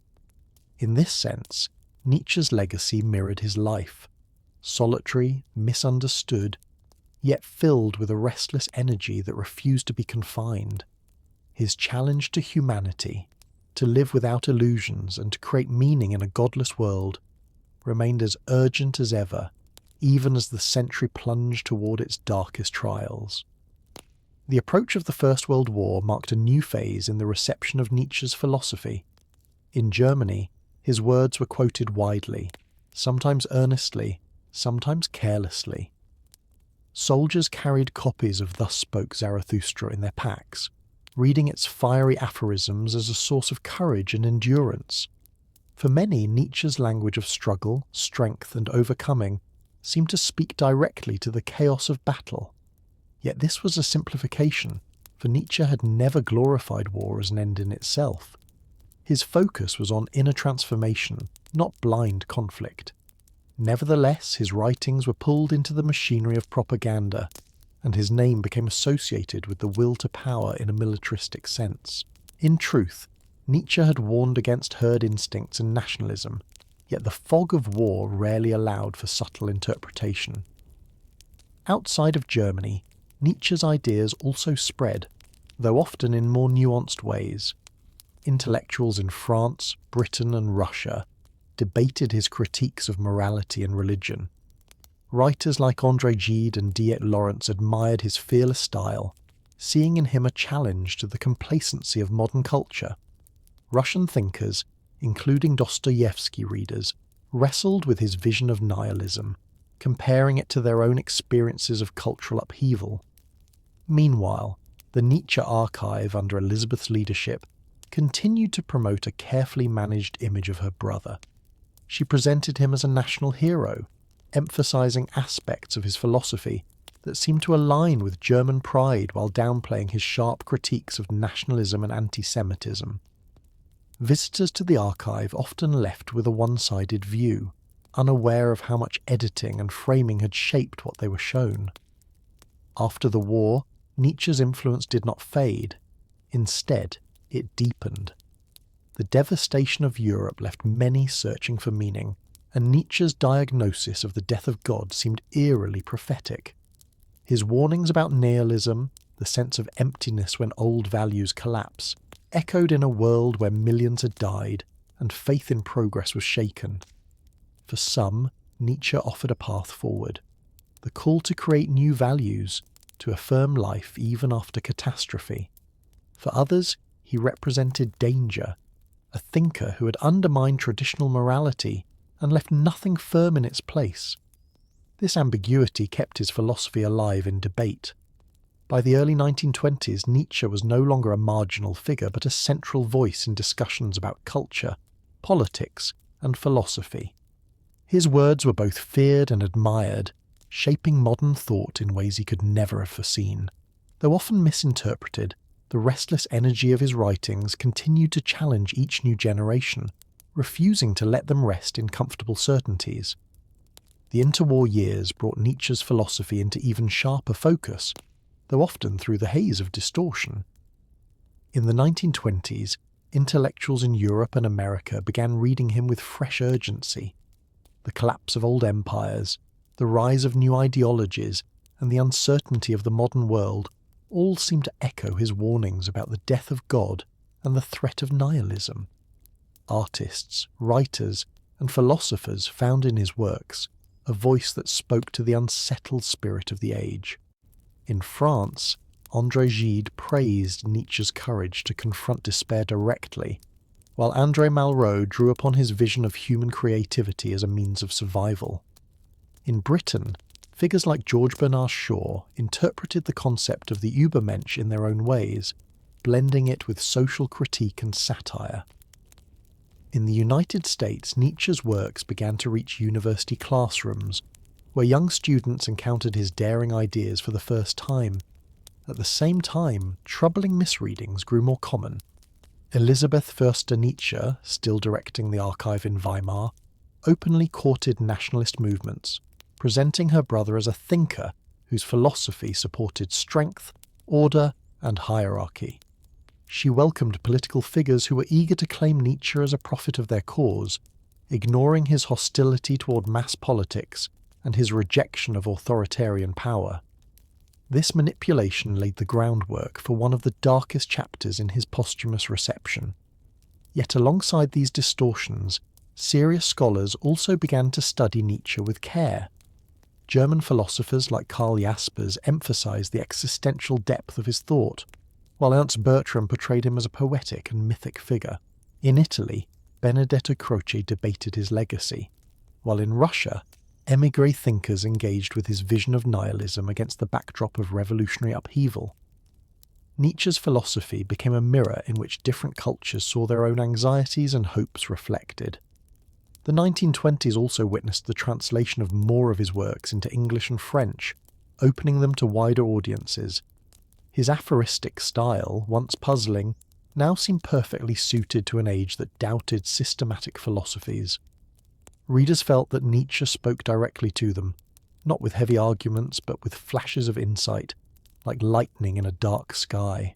Speaker 1: In this sense, Nietzsche's legacy mirrored his life, solitary, misunderstood, yet filled with a restless energy that refused to be confined. His challenge to humanity, to live without illusions and to create meaning in a godless world, remained as urgent as ever, even as the century plunged toward its darkest trials. The approach of the First World War marked a new phase in the reception of Nietzsche's philosophy. In Germany, his words were quoted widely, sometimes earnestly, sometimes carelessly. Soldiers carried copies of Thus Spoke Zarathustra in their packs, reading its fiery aphorisms as a source of courage and endurance. For many, Nietzsche's language of struggle, strength, and overcoming seemed to speak directly to the chaos of battle. Yet this was a simplification, for Nietzsche had never glorified war as an end in itself. His focus was on inner transformation, not blind conflict. Nevertheless, his writings were pulled into the machinery of propaganda, and his name became associated with the will to power in a militaristic sense. In truth, Nietzsche had warned against herd instincts and nationalism, yet the fog of war rarely allowed for subtle interpretation. Outside of Germany, Nietzsche's ideas also spread, though often in more nuanced ways. Intellectuals in France, Britain, and Russia debated his critiques of morality and religion. Writers like André Gide and D.H. Lawrence admired his fearless style, seeing in him a challenge to the complacency of modern culture. Russian thinkers, including Dostoevsky readers, wrestled with his vision of nihilism, comparing it to their own experiences of cultural upheaval. Meanwhile, the Nietzsche archive under Elizabeth's leadership continued to promote a carefully managed image of her brother. She presented him as a national hero, emphasizing aspects of his philosophy that seemed to align with German pride while downplaying his sharp critiques of nationalism and anti-Semitism. Visitors to the archive often left with a one-sided view, unaware of how much editing and framing had shaped what they were shown. After the war, Nietzsche's influence did not fade. Instead, it deepened. The devastation of Europe left many searching for meaning, and Nietzsche's diagnosis of the death of God seemed eerily prophetic. His warnings about nihilism, the sense of emptiness when old values collapse, echoed in a world where millions had died and faith in progress was shaken. For some, Nietzsche offered a path forward, the call to create new values, to affirm life even after catastrophe. For others, he represented danger, a thinker who had undermined traditional morality and left nothing firm in its place. This ambiguity kept his philosophy alive in debate. By the early 1920s, Nietzsche was no longer a marginal figure but a central voice in discussions about culture, politics, and philosophy. His words were both feared and admired, shaping modern thought in ways he could never have foreseen. Though often misinterpreted, the restless energy of his writings continued to challenge each new generation, refusing to let them rest in comfortable certainties. The interwar years brought Nietzsche's philosophy into even sharper focus, though often through the haze of distortion. In the 1920s, intellectuals in Europe and America began reading him with fresh urgency. The collapse of old empires, the rise of new ideologies, and the uncertainty of the modern world all seem to echo his warnings about the death of God and the threat of nihilism. Artists, writers, and philosophers found in his works a voice that spoke to the unsettled spirit of the age. In France, André Gide praised Nietzsche's courage to confront despair directly, while André Malraux drew upon his vision of human creativity as a means of survival. In Britain, figures like George Bernard Shaw interpreted the concept of the Übermensch in their own ways, blending it with social critique and satire. In the United States, Nietzsche's works began to reach university classrooms, where young students encountered his daring ideas for the first time. At the same time, troubling misreadings grew more common. Elisabeth Förster Nietzsche, still directing the archive in Weimar, openly courted nationalist movements, presenting her brother as a thinker whose philosophy supported strength, order, and hierarchy. She welcomed political figures who were eager to claim Nietzsche as a prophet of their cause, ignoring his hostility toward mass politics and his rejection of authoritarian power. This manipulation laid the groundwork for one of the darkest chapters in his posthumous reception. Yet alongside these distortions, serious scholars also began to study Nietzsche with care. German philosophers like Karl Jaspers emphasized the existential depth of his thought, while Ernst Bertram portrayed him as a poetic and mythic figure. In Italy, Benedetto Croce debated his legacy, while in Russia, émigré thinkers engaged with his vision of nihilism against the backdrop of revolutionary upheaval. Nietzsche's philosophy became a mirror in which different cultures saw their own anxieties and hopes reflected. The 1920s also witnessed the translation of more of his works into English and French, opening them to wider audiences. His aphoristic style, once puzzling, now seemed perfectly suited to an age that doubted systematic philosophies. Readers felt that Nietzsche spoke directly to them, not with heavy arguments but with flashes of insight, like lightning in a dark sky.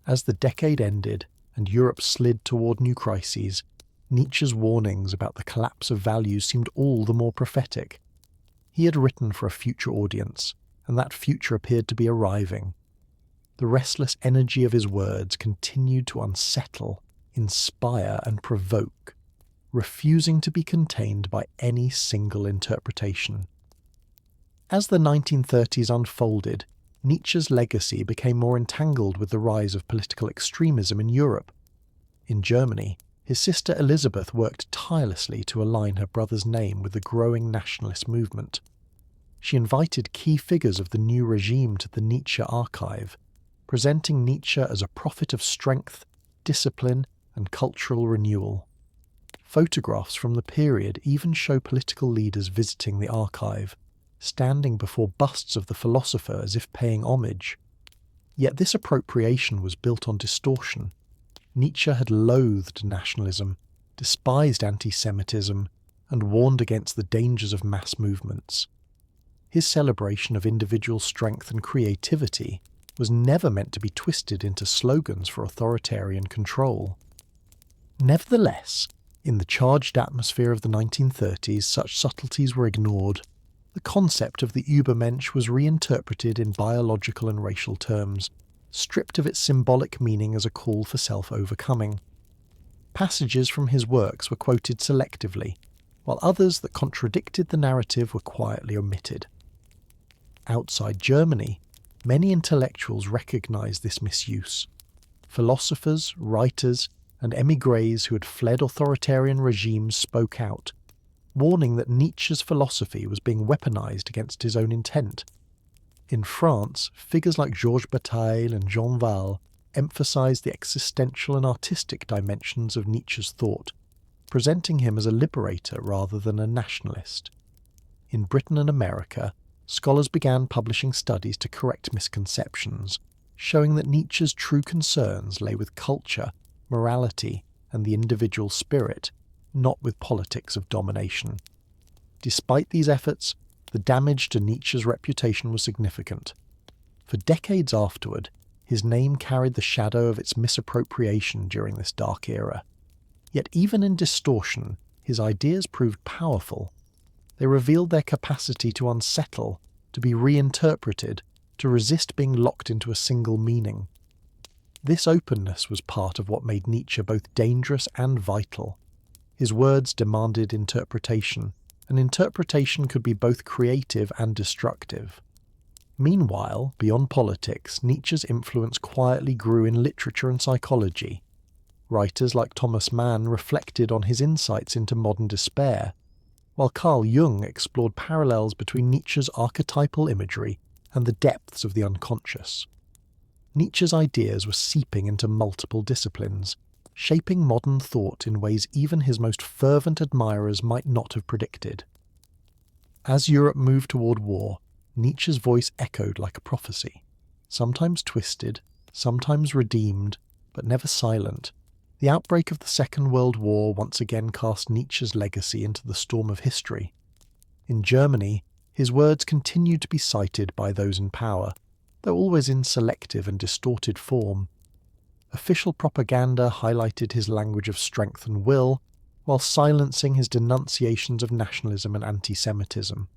Speaker 1: As the decade ended and Europe slid toward new crises, Nietzsche's warnings about the collapse of values seemed all the more prophetic. He had written for a future audience, and that future appeared to be arriving. The restless energy of his words continued to unsettle, inspire, and provoke, refusing to be contained by any single interpretation. As the 1930s unfolded, Nietzsche's legacy became more entangled with the rise of political extremism in Europe. In Germany, his sister Elizabeth worked tirelessly to align her brother's name with the growing nationalist movement. She invited key figures of the new regime to the Nietzsche archive, presenting Nietzsche as a prophet of strength, discipline, and cultural renewal. Photographs from the period even show political leaders visiting the archive, standing before busts of the philosopher as if paying homage. Yet this appropriation was built on distortion. Nietzsche had loathed nationalism, despised anti-Semitism, and warned against the dangers of mass movements. His celebration of individual strength and creativity was never meant to be twisted into slogans for authoritarian control. Nevertheless, in the charged atmosphere of the 1930s, such subtleties were ignored. The concept of the Übermensch was reinterpreted in biological and racial terms, stripped of its symbolic meaning as a call for self-overcoming. Passages from his works were quoted selectively, while others that contradicted the narrative were quietly omitted. Outside Germany, many intellectuals recognized this misuse. Philosophers, writers, and émigrés who had fled authoritarian regimes spoke out, warning that Nietzsche's philosophy was being weaponized against his own intent. In France, figures like Georges Bataille and Jean Val emphasized the existential and artistic dimensions of Nietzsche's thought, presenting him as a liberator rather than a nationalist. In Britain and America, scholars began publishing studies to correct misconceptions, showing that Nietzsche's true concerns lay with culture, morality, and the individual spirit, not with politics of domination. Despite these efforts, the damage to Nietzsche's reputation was significant. For decades afterward, his name carried the shadow of its misappropriation during this dark era. Yet even in distortion, his ideas proved powerful. They revealed their capacity to unsettle, to be reinterpreted, to resist being locked into a single meaning. This openness was part of what made Nietzsche both dangerous and vital. His words demanded interpretation, and interpretation could be both creative and destructive. Meanwhile, beyond politics, Nietzsche's influence quietly grew in literature and psychology. Writers like Thomas Mann reflected on his insights into modern despair, while Carl Jung explored parallels between Nietzsche's archetypal imagery and the depths of the unconscious. Nietzsche's ideas were seeping into multiple disciplines, shaping modern thought in ways even his most fervent admirers might not have predicted. As Europe moved toward war, Nietzsche's voice echoed like a prophecy, sometimes twisted, sometimes redeemed, but never silent. The outbreak of the Second World War once again cast Nietzsche's legacy into the storm of history. In Germany, his words continued to be cited by those in power, though always in selective and distorted form. Official propaganda highlighted his language of strength and will, while silencing his denunciations of nationalism and anti-Semitism.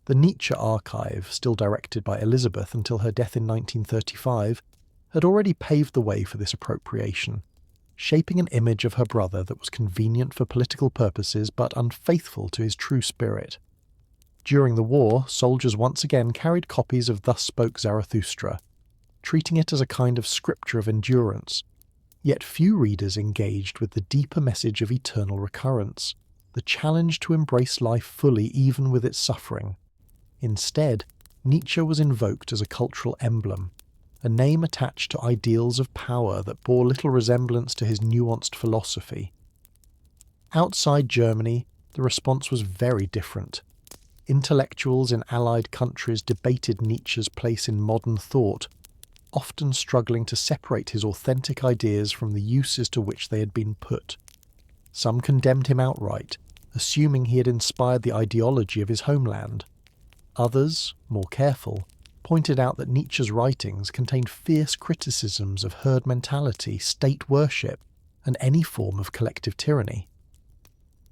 Speaker 1: The Nietzsche archive, still directed by Elizabeth until her death in 1935, had already paved the way for this appropriation, shaping an image of her brother that was convenient for political purposes but unfaithful to his true spirit. During the war, soldiers once again carried copies of Thus Spoke Zarathustra, treating it as a kind of scripture of endurance. Yet few readers engaged with the deeper message of eternal recurrence, the challenge to embrace life fully even with its suffering. Instead, Nietzsche was invoked as a cultural emblem, a name attached to ideals of power that bore little resemblance to his nuanced philosophy. Outside Germany, the response was very different. Intellectuals in Allied countries debated Nietzsche's place in modern thought, often struggling to separate his authentic ideas from the uses to which they had been put. Some condemned him outright, assuming he had inspired the ideology of his homeland. Others, more careful, pointed out that Nietzsche's writings contained fierce criticisms of herd mentality, state worship, and any form of collective tyranny.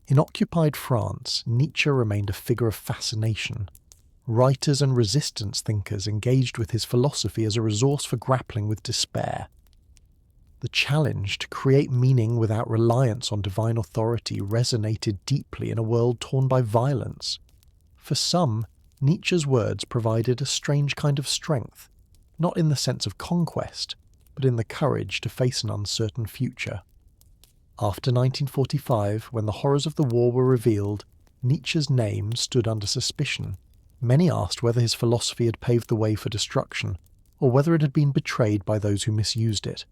Speaker 1: In occupied France, Nietzsche remained a figure of fascination. Writers and resistance thinkers engaged with his philosophy as a resource for grappling with despair. The challenge to create meaning without reliance on divine authority resonated deeply in a world torn by violence. For some, Nietzsche's words provided a strange kind of strength, not in the sense of conquest, but in the courage to face an uncertain future. After 1945, when the horrors of the war were revealed, Nietzsche's name stood under suspicion. Many asked whether his philosophy had paved the way for destruction, or whether it had been betrayed by those who misused it.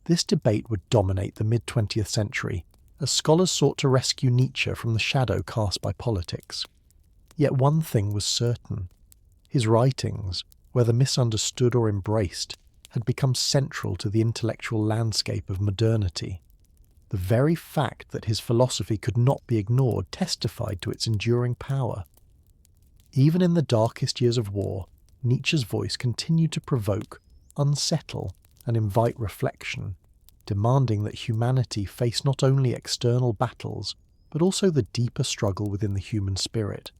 Speaker 1: This debate would dominate the mid-20th century, as scholars sought to rescue Nietzsche from the shadow cast by politics. Yet one thing was certain. His writings, whether misunderstood or embraced, had become central to the intellectual landscape of modernity. The very fact that his philosophy could not be ignored testified to its enduring power. Even in the darkest years of war, Nietzsche's voice continued to provoke, unsettle, and invite reflection, demanding that humanity face not only external battles, but also the deeper struggle within the human spirit.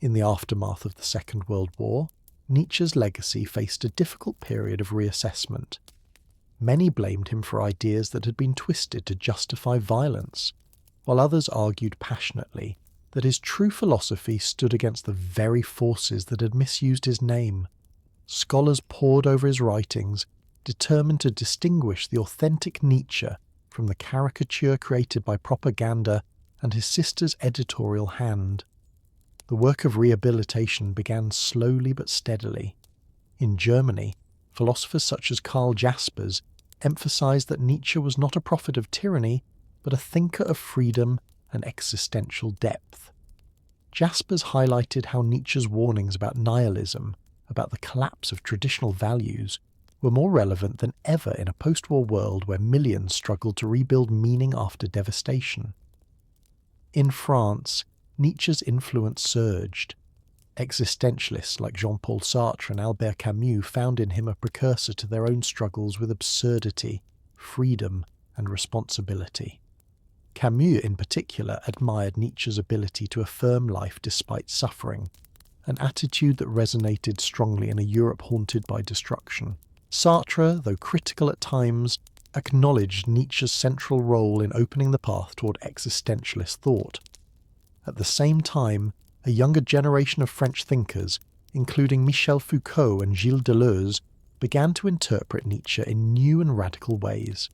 Speaker 1: In the aftermath of the Second World War, Nietzsche's legacy faced a difficult period of reassessment. Many blamed him for ideas that had been twisted to justify violence, while others argued passionately that his true philosophy stood against the very forces that had misused his name. Scholars pored over his writings, determined to distinguish the authentic Nietzsche from the caricature created by propaganda and his sister's editorial hand. The work of rehabilitation began slowly but steadily. In Germany, philosophers such as Karl Jaspers emphasized that Nietzsche was not a prophet of tyranny, but a thinker of freedom and existential depth. Jaspers highlighted how Nietzsche's warnings about nihilism, about the collapse of traditional values, were more relevant than ever in a post-war world where millions struggled to rebuild meaning after devastation. In France, Nietzsche's influence surged. Existentialists like Jean-Paul Sartre and Albert Camus found in him a precursor to their own struggles with absurdity, freedom, and responsibility. Camus, in particular, admired Nietzsche's ability to affirm life despite suffering, an attitude that resonated strongly in a Europe haunted by destruction. Sartre, though critical at times, acknowledged Nietzsche's central role in opening the path toward existentialist thought. At the same time, a younger generation of French thinkers, including Michel Foucault and Gilles Deleuze, began to interpret Nietzsche in new and radical ways.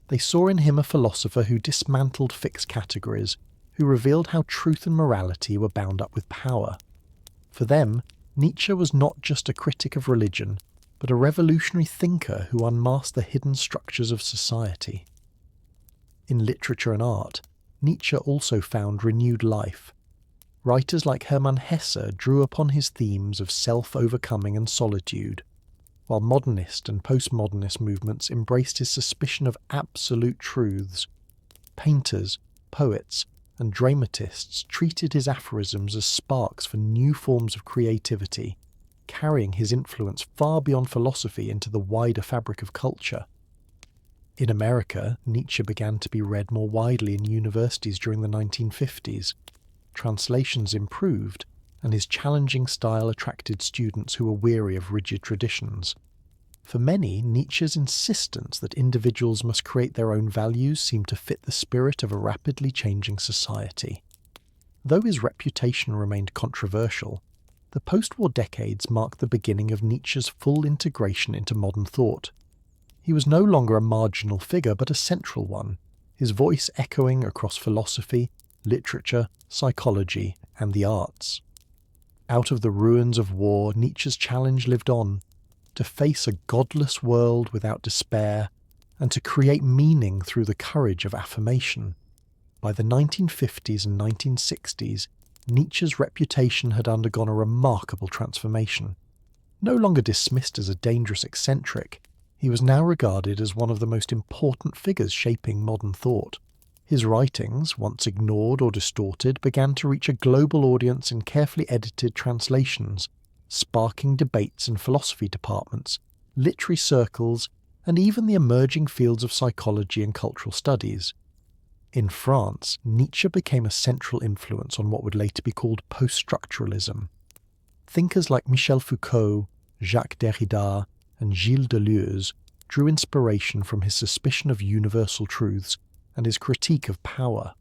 Speaker 1: They saw in him a philosopher who dismantled fixed categories, who revealed how truth and morality were bound up with power. For them, Nietzsche was not just a critic of religion, but a revolutionary thinker who unmasked the hidden structures of society. In literature and art, Nietzsche also found renewed life. Writers like Hermann Hesse drew upon his themes of self-overcoming and solitude, while modernist and postmodernist movements embraced his suspicion of absolute truths. Painters, poets, and dramatists treated his aphorisms as sparks for new forms of creativity, carrying his influence far beyond philosophy into the wider fabric of culture. In America, Nietzsche began to be read more widely in universities during the 1950s. Translations improved, and his challenging style attracted students who were weary of rigid traditions. For many, Nietzsche's insistence that individuals must create their own values seemed to fit the spirit of a rapidly changing society. Though his reputation remained controversial, the post-war decades marked the beginning of Nietzsche's full integration into modern thought. He was no longer a marginal figure but a central one, his voice echoing across philosophy, literature, psychology, and the arts. Out of the ruins of war, Nietzsche's challenge lived on, to face a godless world without despair, and to create meaning through the courage of affirmation. By the 1950s and 1960s, Nietzsche's reputation had undergone a remarkable transformation. No longer dismissed as a dangerous eccentric, he was now regarded as one of the most important figures shaping modern thought. His writings, once ignored or distorted, began to reach a global audience in carefully edited translations, sparking debates in philosophy departments, literary circles, and even the emerging fields of psychology and cultural studies. In France, Nietzsche became a central influence on what would later be called post-structuralism. Thinkers like Michel Foucault, Jacques Derrida, and Gilles Deleuze drew inspiration from his suspicion of universal truths and his critique of power.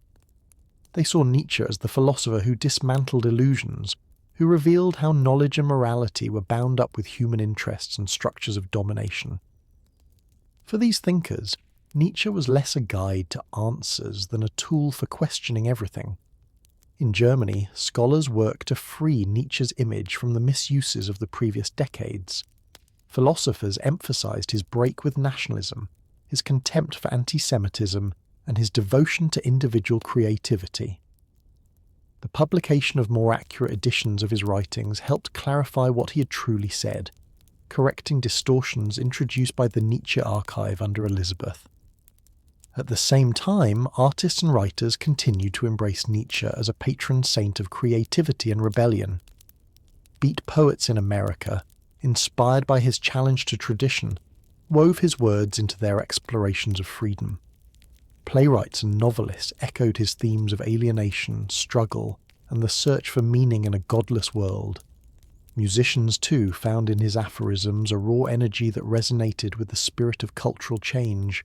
Speaker 1: They saw Nietzsche as the philosopher who dismantled illusions, who revealed how knowledge and morality were bound up with human interests and structures of domination. For these thinkers, Nietzsche was less a guide to answers than a tool for questioning everything. In Germany, scholars worked to free Nietzsche's image from the misuses of the previous decades. Philosophers emphasized his break with nationalism, his contempt for anti-Semitism, and his devotion to individual creativity. The publication of more accurate editions of his writings helped clarify what he had truly said, correcting distortions introduced by the Nietzsche archive under Elizabeth. At the same time, artists and writers continued to embrace Nietzsche as a patron saint of creativity and rebellion. Beat poets in America, inspired by his challenge to tradition, wove his words into their explorations of freedom. Playwrights and novelists echoed his themes of alienation, struggle, and the search for meaning in a godless world. Musicians, too, found in his aphorisms a raw energy that resonated with the spirit of cultural change.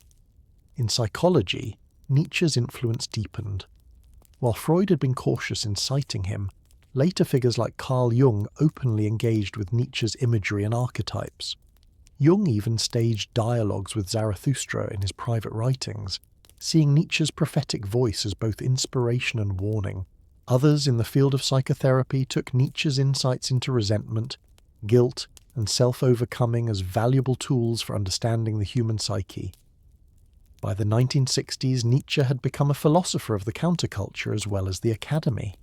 Speaker 1: In psychology, Nietzsche's influence deepened. While Freud had been cautious in citing him, later figures like Carl Jung openly engaged with Nietzsche's imagery and archetypes. Jung even staged dialogues with Zarathustra in his private writings, seeing Nietzsche's prophetic voice as both inspiration and warning. Others in the field of psychotherapy took Nietzsche's insights into resentment, guilt, and self-overcoming as valuable tools for understanding the human psyche. By the 1960s, Nietzsche had become a philosopher of the counterculture as well as the academy.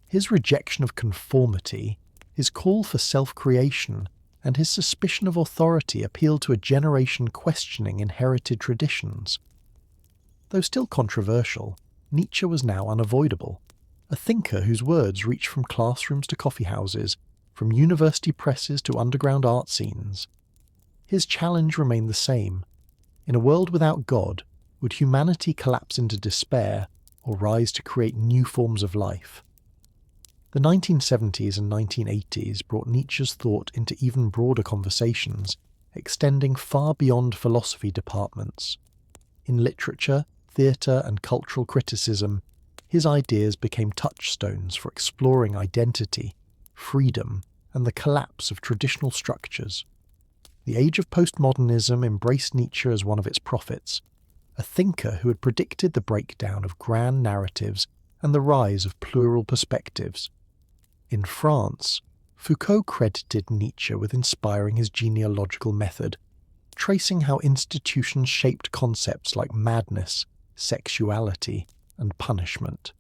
Speaker 1: His rejection of conformity, his call for self-creation, and his suspicion of authority appealed to a generation questioning inherited traditions. Though still controversial, Nietzsche was now unavoidable, a thinker whose words reached from classrooms to coffeehouses, from university presses to underground art scenes. His challenge remained the same. In a world without God, would humanity collapse into despair or rise to create new forms of life? The 1970s and 1980s brought Nietzsche's thought into even broader conversations, extending far beyond philosophy departments. In literature, theatre, and cultural criticism, his ideas became touchstones for exploring identity, freedom, and the collapse of traditional structures. The age of postmodernism embraced Nietzsche as one of its prophets, a thinker who had predicted the breakdown of grand narratives and the rise of plural perspectives. In France, Foucault credited Nietzsche with inspiring his genealogical method, tracing how institutions shaped concepts like madness, sexuality, and punishment.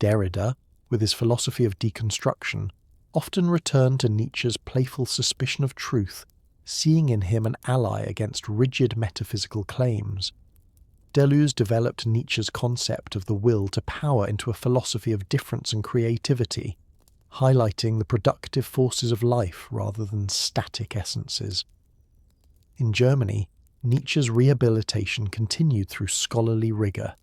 Speaker 1: Derrida, with his philosophy of deconstruction, often returned to Nietzsche's playful suspicion of truth, seeing in him an ally against rigid metaphysical claims. Deleuze developed Nietzsche's concept of the will to power into a philosophy of difference and creativity, highlighting the productive forces of life rather than static essences. In Germany, Nietzsche's rehabilitation continued through scholarly rigour.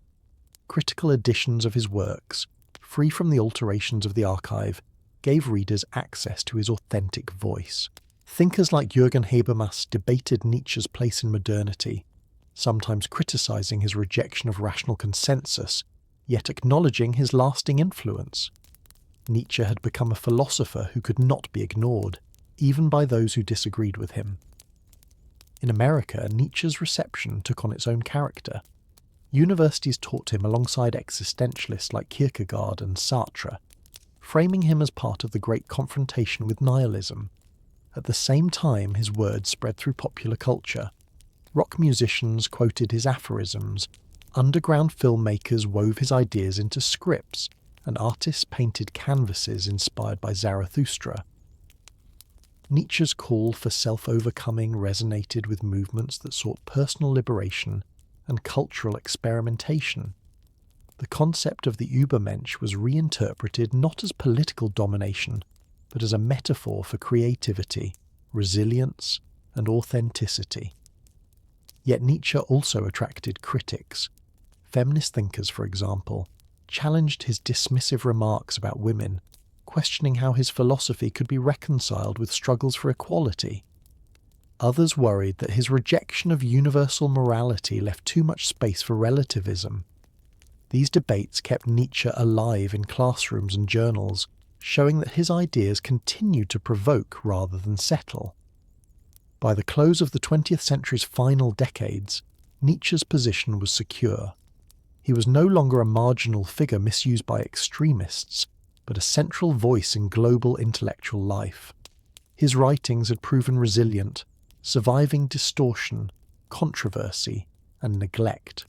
Speaker 1: Critical editions of his works, free from the alterations of the archive, gave readers access to his authentic voice. Thinkers like Jürgen Habermas debated Nietzsche's place in modernity, sometimes criticising his rejection of rational consensus, yet acknowledging his lasting influence. Nietzsche had become a philosopher who could not be ignored, even by those who disagreed with him. In America, Nietzsche's reception took on its own character. Universities taught him alongside existentialists like Kierkegaard and Sartre, framing him as part of the great confrontation with nihilism. At the same time, his words spread through popular culture. Rock musicians quoted his aphorisms, underground filmmakers wove his ideas into scripts, and artists painted canvases inspired by Zarathustra. Nietzsche's call for self-overcoming resonated with movements that sought personal liberation and cultural experimentation. The concept of the Übermensch was reinterpreted not as political domination, but as a metaphor for creativity, resilience, and authenticity. Yet Nietzsche also attracted critics. Feminist thinkers, for example, challenged his dismissive remarks about women, questioning how his philosophy could be reconciled with struggles for equality. Others worried that his rejection of universal morality left too much space for relativism. These debates kept Nietzsche alive in classrooms and journals, showing that his ideas continued to provoke rather than settle. By the close of the 20th century's final decades, Nietzsche's position was secure. He was no longer a marginal figure misused by extremists, but a central voice in global intellectual life. His writings had proven resilient, surviving distortion, controversy, and neglect.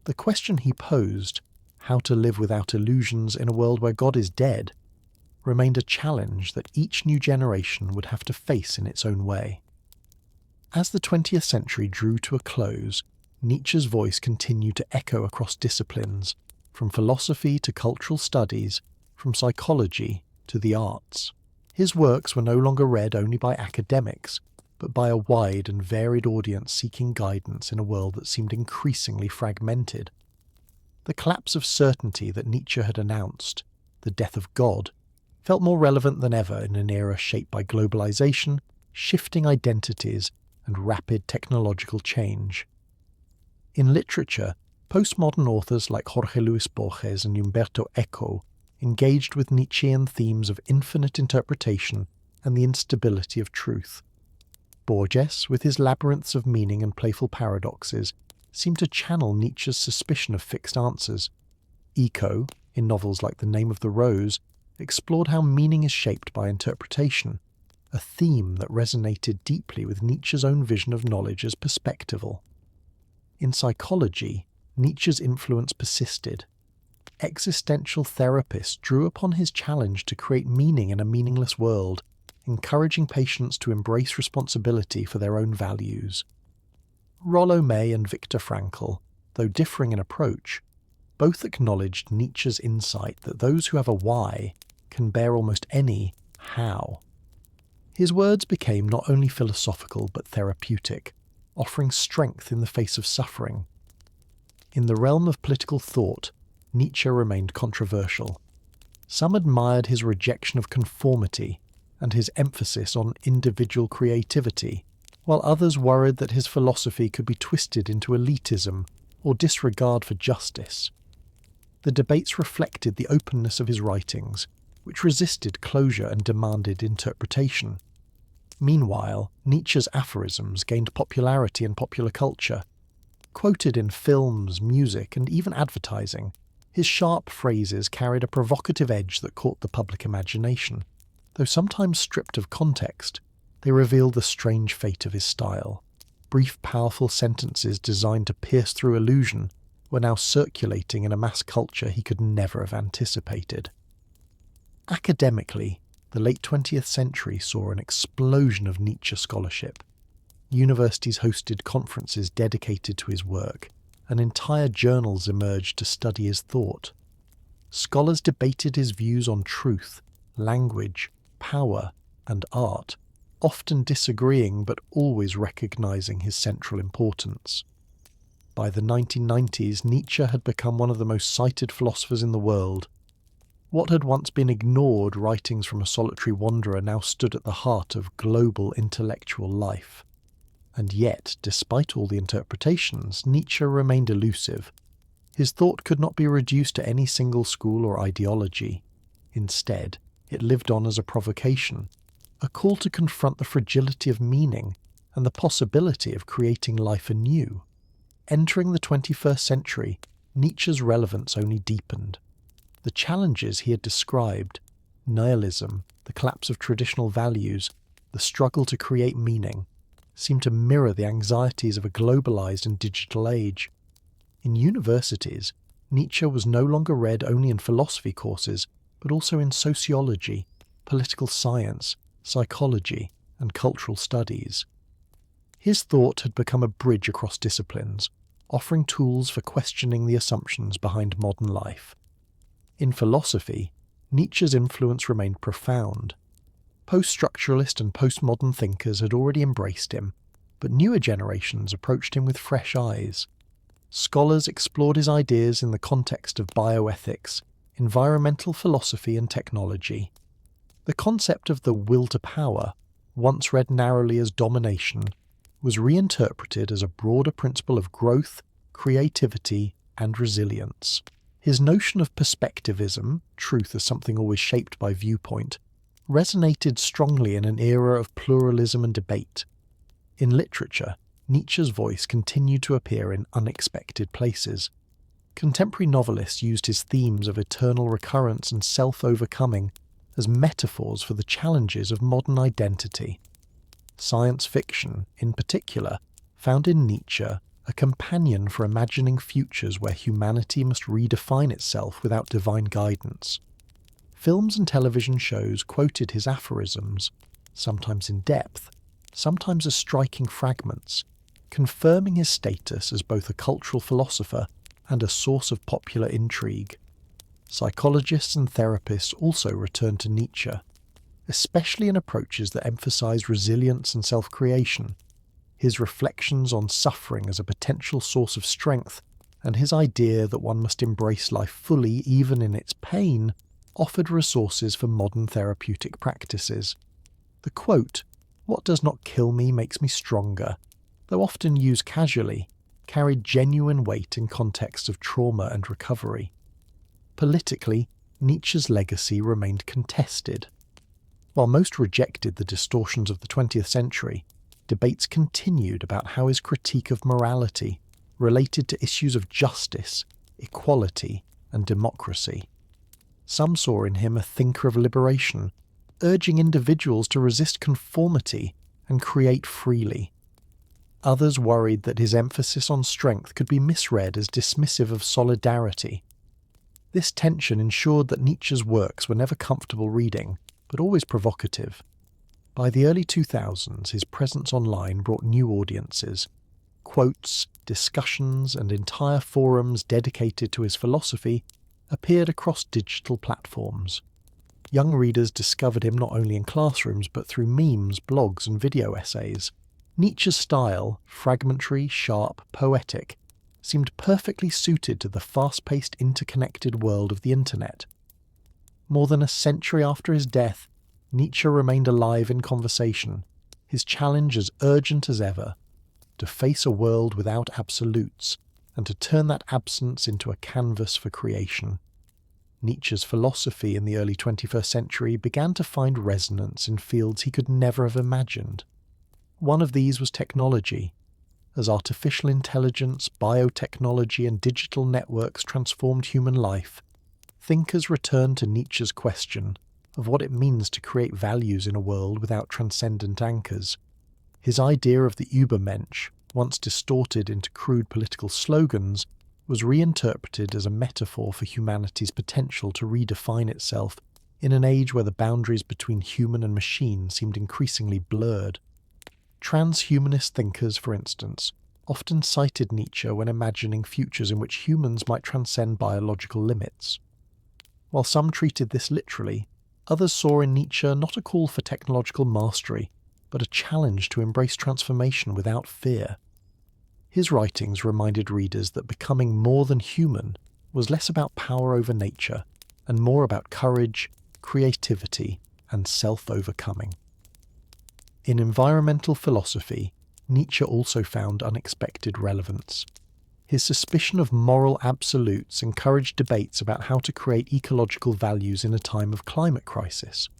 Speaker 1: The question he posed, how to live without illusions in a world where God is dead, remained a challenge that each new generation would have to face in its own way. As the 20th century drew to a close, Nietzsche's voice continued to echo across disciplines, from philosophy to cultural studies, from psychology to the arts. His works were no longer read only by academics, but by a wide and varied audience seeking guidance in a world that seemed increasingly fragmented. The collapse of certainty that Nietzsche had announced, the death of God, felt more relevant than ever in an era shaped by globalization, shifting identities, and rapid technological change. In literature, postmodern authors like Jorge Luis Borges and Umberto Eco engaged with Nietzschean themes of infinite interpretation and the instability of truth. Borges, with his labyrinths of meaning and playful paradoxes, seemed to channel Nietzsche's suspicion of fixed answers. Eco, in novels like The Name of the Rose, explored how meaning is shaped by interpretation, a theme that resonated deeply with Nietzsche's own vision of knowledge as perspectival. In psychology, Nietzsche's influence persisted. Existential therapists drew upon his challenge to create meaning in a meaningless world, encouraging patients to embrace responsibility for their own values. Rollo May and Viktor Frankl, though differing in approach, both acknowledged Nietzsche's insight that those who have a why can bear almost any how. His words became not only philosophical but therapeutic, offering strength in the face of suffering. In the realm of political thought, Nietzsche remained controversial. Some admired his rejection of conformity and his emphasis on individual creativity, while others worried that his philosophy could be twisted into elitism or disregard for justice. The debates reflected the openness of his writings, which resisted closure and demanded interpretation. Meanwhile, Nietzsche's aphorisms gained popularity in popular culture. Quoted in films, music, and even advertising, his sharp phrases carried a provocative edge that caught the public imagination. Though sometimes stripped of context, they revealed the strange fate of his style. Brief, powerful sentences designed to pierce through illusion were now circulating in a mass culture he could never have anticipated. Academically, the late 20th century saw an explosion of Nietzsche scholarship. Universities hosted conferences dedicated to his work, and entire journals emerged to study his thought. Scholars debated his views on truth, language, power, and art, often disagreeing but always recognizing his central importance. By the 1990s, Nietzsche had become one of the most cited philosophers in the world. What had once been ignored writings from a solitary wanderer now stood at the heart of global intellectual life. And yet, despite all the interpretations, Nietzsche remained elusive. His thought could not be reduced to any single school or ideology. Instead, it lived on as a provocation, a call to confront the fragility of meaning and the possibility of creating life anew. Entering the 21st century, Nietzsche's relevance only deepened. The challenges he had described, nihilism, the collapse of traditional values, the struggle to create meaning, seemed to mirror the anxieties of a globalized and digital age. In universities, Nietzsche was no longer read only in philosophy courses, but also in sociology, political science, psychology, and cultural studies. His thought had become a bridge across disciplines, offering tools for questioning the assumptions behind modern life. In philosophy, Nietzsche's influence remained profound. Post-structuralist and postmodern thinkers had already embraced him, but newer generations approached him with fresh eyes. Scholars explored his ideas in the context of bioethics, environmental philosophy and technology. The concept of the will to power, once read narrowly as domination, was reinterpreted as a broader principle of growth, creativity, and resilience. His notion of perspectivism, truth as something always shaped by viewpoint, resonated strongly in an era of pluralism and debate. In literature, Nietzsche's voice continued to appear in unexpected places. Contemporary novelists used his themes of eternal recurrence and self-overcoming as metaphors for the challenges of modern identity. Science fiction, in particular, found in Nietzsche a companion for imagining futures where humanity must redefine itself without divine guidance. Films and television shows quoted his aphorisms, sometimes in depth, sometimes as striking fragments, confirming his status as both a cultural philosopher and a source of popular intrigue. Psychologists and therapists also returned to Nietzsche, especially in approaches that emphasize resilience and self-creation. His reflections on suffering as a potential source of strength, and his idea that one must embrace life fully even in its pain, offered resources for modern therapeutic practices. The quote, "What does not kill me makes me stronger," though often used casually, carried genuine weight in contexts of trauma and recovery. Politically, Nietzsche's legacy remained contested. While most rejected the distortions of the 20th century, debates continued about how his critique of morality related to issues of justice, equality, and democracy. Some saw in him a thinker of liberation, urging individuals to resist conformity and create freely. Others worried that his emphasis on strength could be misread as dismissive of solidarity. This tension ensured that Nietzsche's works were never comfortable reading, but always provocative. By the early 2000s, his presence online brought new audiences. Quotes, discussions, and entire forums dedicated to his philosophy appeared across digital platforms. Young readers discovered him not only in classrooms but through memes, blogs, and video essays. Nietzsche's style, fragmentary, sharp, poetic, seemed perfectly suited to the fast-paced, interconnected world of the internet. More than a century after his death, Nietzsche remained alive in conversation, his challenge as urgent as ever, to face a world without absolutes, and to turn that absence into a canvas for creation. Nietzsche's philosophy in the early 21st century began to find resonance in fields he could never have imagined. One of these was technology. As artificial intelligence, biotechnology, and digital networks transformed human life, thinkers returned to Nietzsche's question of what it means to create values in a world without transcendent anchors. His idea of the Übermensch, once distorted into crude political slogans, was reinterpreted as a metaphor for humanity's potential to redefine itself in an age where the boundaries between human and machine seemed increasingly blurred. Transhumanist thinkers, for instance, often cited Nietzsche when imagining futures in which humans might transcend biological limits. While some treated this literally, others saw in Nietzsche not a call for technological mastery, but a challenge to embrace transformation without fear. His writings reminded readers that becoming more than human was less about power over nature and more about courage, creativity, and self-overcoming. In environmental philosophy, Nietzsche also found unexpected relevance. His suspicion of moral absolutes encouraged debates about how to create ecological values in a time of climate crisis.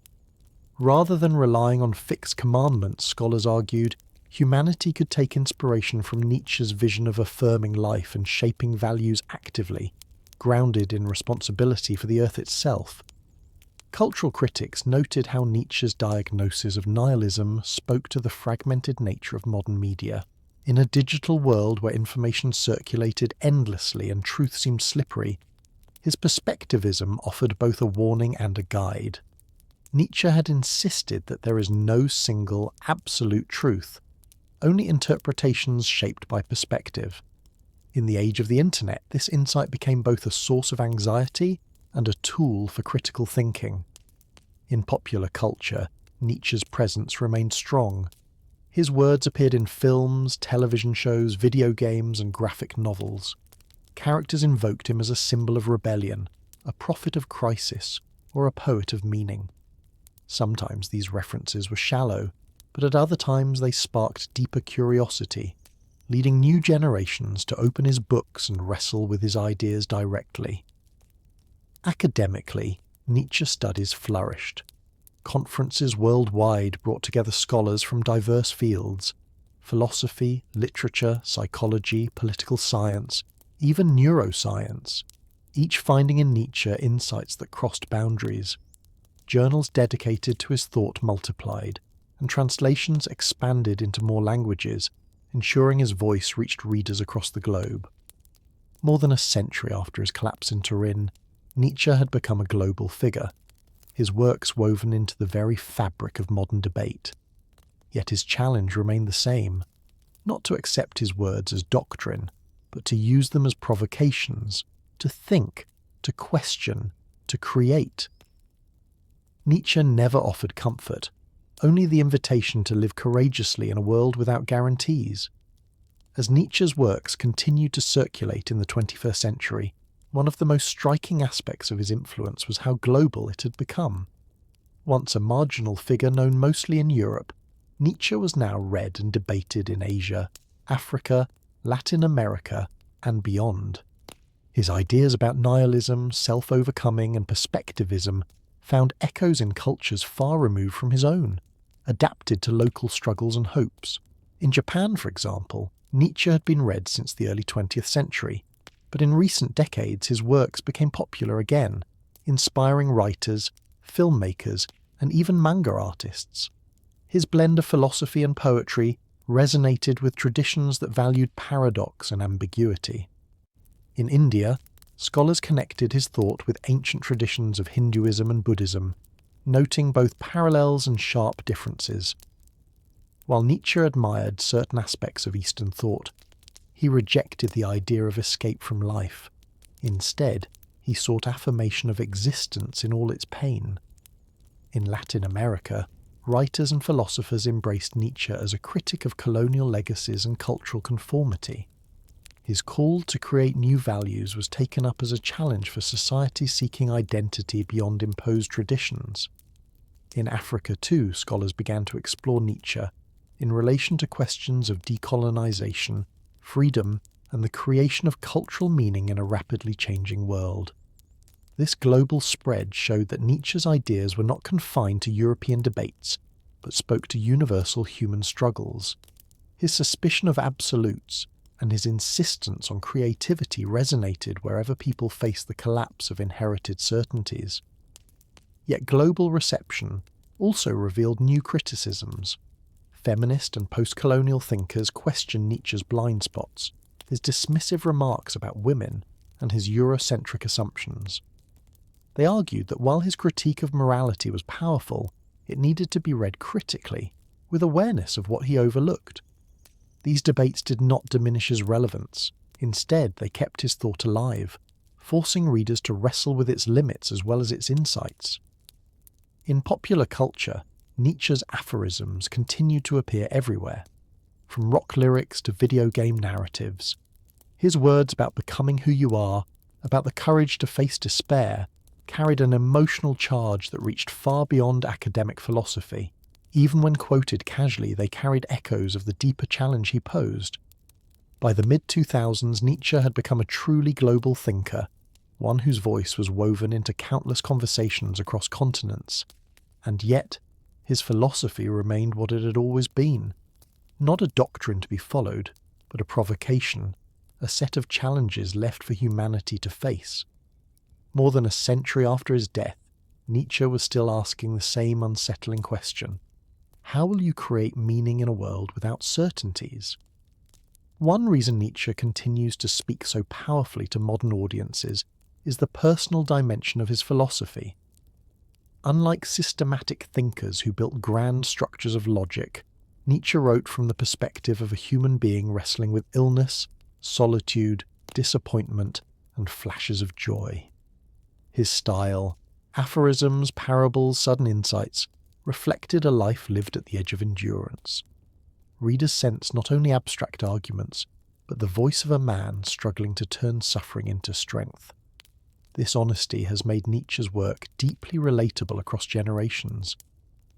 Speaker 1: Rather than relying on fixed commandments, scholars argued, humanity could take inspiration from Nietzsche's vision of affirming life and shaping values actively, grounded in responsibility for the earth itself. Cultural critics noted how Nietzsche's diagnosis of nihilism spoke to the fragmented nature of modern media. In a digital world where information circulated endlessly and truth seemed slippery, his perspectivism offered both a warning and a guide. Nietzsche had insisted that there is no single, absolute truth, only interpretations shaped by perspective. In the age of the internet, this insight became both a source of anxiety and a tool for critical thinking. In popular culture, Nietzsche's presence remained strong. His words appeared in films, television shows, video games, and graphic novels. Characters invoked him as a symbol of rebellion, a prophet of crisis, or a poet of meaning. Sometimes these references were shallow, but at other times they sparked deeper curiosity, leading new generations to open his books and wrestle with his ideas directly. Academically, Nietzsche's studies flourished. Conferences worldwide brought together scholars from diverse fields: philosophy, literature, psychology, political science, even neuroscience, each finding in Nietzsche insights that crossed boundaries. Journals dedicated to his thought multiplied, and translations expanded into more languages, ensuring his voice reached readers across the globe. More than a century after his collapse in Turin, Nietzsche had become a global figure, his works woven into the very fabric of modern debate. Yet his challenge remained the same: not to accept his words as doctrine, but to use them as provocations, to think, to question, to create. Nietzsche never offered comfort, only the invitation to live courageously in a world without guarantees. As Nietzsche's works continued to circulate in the 21st century, one of the most striking aspects of his influence was how global it had become. Once a marginal figure known mostly in Europe, Nietzsche was now read and debated in Asia, Africa, Latin America, and beyond. His ideas about nihilism, self-overcoming, and perspectivism found echoes in cultures far removed from his own, adapted to local struggles and hopes. In Japan, for example, Nietzsche had been read since the early 20th century, but in recent decades his works became popular again, inspiring writers, filmmakers, and even manga artists. His blend of philosophy and poetry resonated with traditions that valued paradox and ambiguity. In India, scholars connected his thought with ancient traditions of Hinduism and Buddhism, noting both parallels and sharp differences. While Nietzsche admired certain aspects of Eastern thought, he rejected the idea of escape from life. Instead, he sought affirmation of existence in all its pain. In Latin America, writers and philosophers embraced Nietzsche as a critic of colonial legacies and cultural conformity. His call to create new values was taken up as a challenge for societies seeking identity beyond imposed traditions. In Africa, too, scholars began to explore Nietzsche in relation to questions of decolonization, freedom, and the creation of cultural meaning in a rapidly changing world. This global spread showed that Nietzsche's ideas were not confined to European debates, but spoke to universal human struggles. His suspicion of absolutes and his insistence on creativity resonated wherever people faced the collapse of inherited certainties. Yet global reception also revealed new criticisms. Feminist and post-colonial thinkers questioned Nietzsche's blind spots, his dismissive remarks about women, and his Eurocentric assumptions. They argued that while his critique of morality was powerful, it needed to be read critically, with awareness of what he overlooked. These debates did not diminish his relevance. Instead, they kept his thought alive, forcing readers to wrestle with its limits as well as its insights. In popular culture, Nietzsche's aphorisms continued to appear everywhere, from rock lyrics to video game narratives. His words about becoming who you are, about the courage to face despair, carried an emotional charge that reached far beyond academic philosophy. Even when quoted casually, they carried echoes of the deeper challenge he posed. By the mid-2000s, Nietzsche had become a truly global thinker, one whose voice was woven into countless conversations across continents. And yet, his philosophy remained what it had always been. Not a doctrine to be followed, but a provocation, a set of challenges left for humanity to face. More than a century after his death, Nietzsche was still asking the same unsettling question. How will you create meaning in a world without certainties? One reason Nietzsche continues to speak so powerfully to modern audiences is the personal dimension of his philosophy. Unlike systematic thinkers who built grand structures of logic, Nietzsche wrote from the perspective of a human being wrestling with illness, solitude, disappointment, and flashes of joy. His style, aphorisms, parables, sudden insights, reflected a life lived at the edge of endurance. Readers sense not only abstract arguments, but the voice of a man struggling to turn suffering into strength. This honesty has made Nietzsche's work deeply relatable across generations.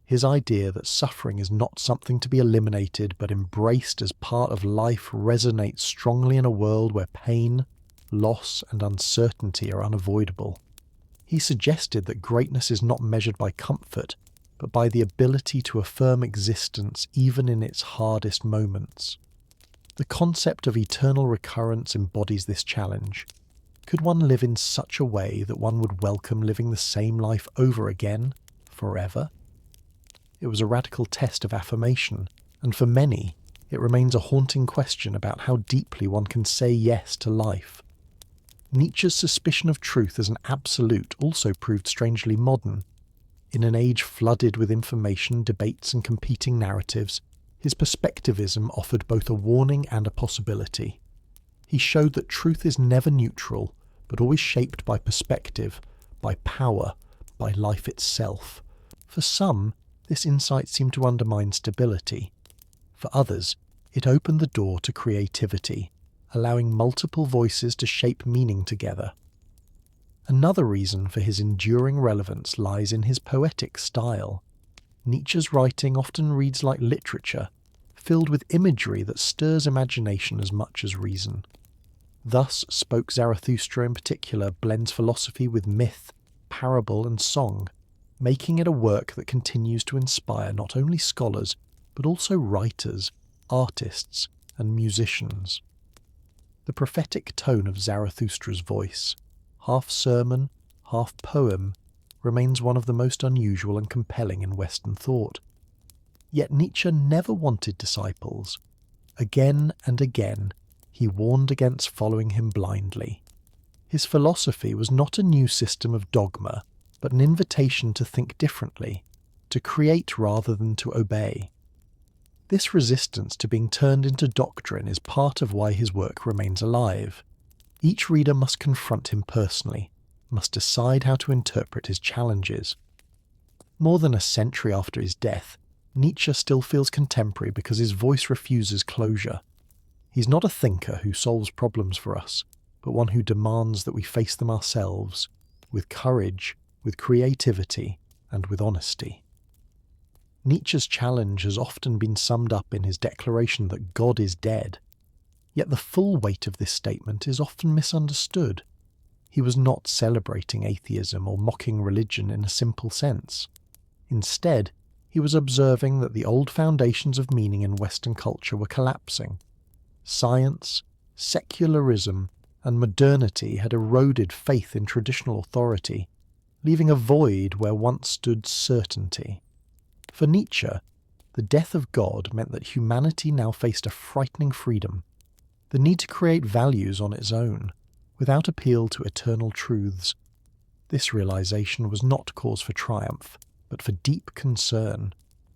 Speaker 1: His idea that suffering is not something to be eliminated but embraced as part of life resonates strongly in a world where pain, loss, and uncertainty are unavoidable. He suggested that greatness is not measured by comfort, but by the ability to affirm existence even in its hardest moments. The concept of eternal recurrence embodies this challenge. Could one live in such a way that one would welcome living the same life over again, forever? It was a radical test of affirmation, and for many, it remains a haunting question about how deeply one can say yes to life. Nietzsche's suspicion of truth as an absolute also proved strangely modern. In an age flooded with information, debates, and competing narratives, his perspectivism offered both a warning and a possibility. He showed that truth is never neutral, but always shaped by perspective, by power, by life itself. For some, this insight seemed to undermine stability. For others, it opened the door to creativity, allowing multiple voices to shape meaning together. Another reason for his enduring relevance lies in his poetic style. Nietzsche's writing often reads like literature, filled with imagery that stirs imagination as much as reason. Thus, Spoke Zarathustra in particular blends philosophy with myth, parable, and song, making it a work that continues to inspire not only scholars, but also writers, artists, and musicians. The prophetic tone of Zarathustra's voice, half sermon, half poem, remains one of the most unusual and compelling in Western thought. Yet Nietzsche never wanted disciples. Again and again, he warned against following him blindly. His philosophy was not a new system of dogma, but an invitation to think differently, to create rather than to obey. This resistance to being turned into doctrine is part of why his work remains alive. Each reader must confront him personally, must decide how to interpret his challenges. More than a century after his death, Nietzsche still feels contemporary because his voice refuses closure. He's not a thinker who solves problems for us, but one who demands that we face them ourselves, with courage, with creativity, and with honesty. Nietzsche's challenge has often been summed up in his declaration that God is dead. Yet the full weight of this statement is often misunderstood. He was not celebrating atheism or mocking religion in a simple sense. Instead, he was observing that the old foundations of meaning in Western culture were collapsing. Science, secularism, and modernity had eroded faith in traditional authority, leaving a void where once stood certainty. For Nietzsche, the death of God meant that humanity now faced a frightening freedom, the need to create values on its own, without appeal to eternal truths. This realization was not cause for triumph, but for deep concern.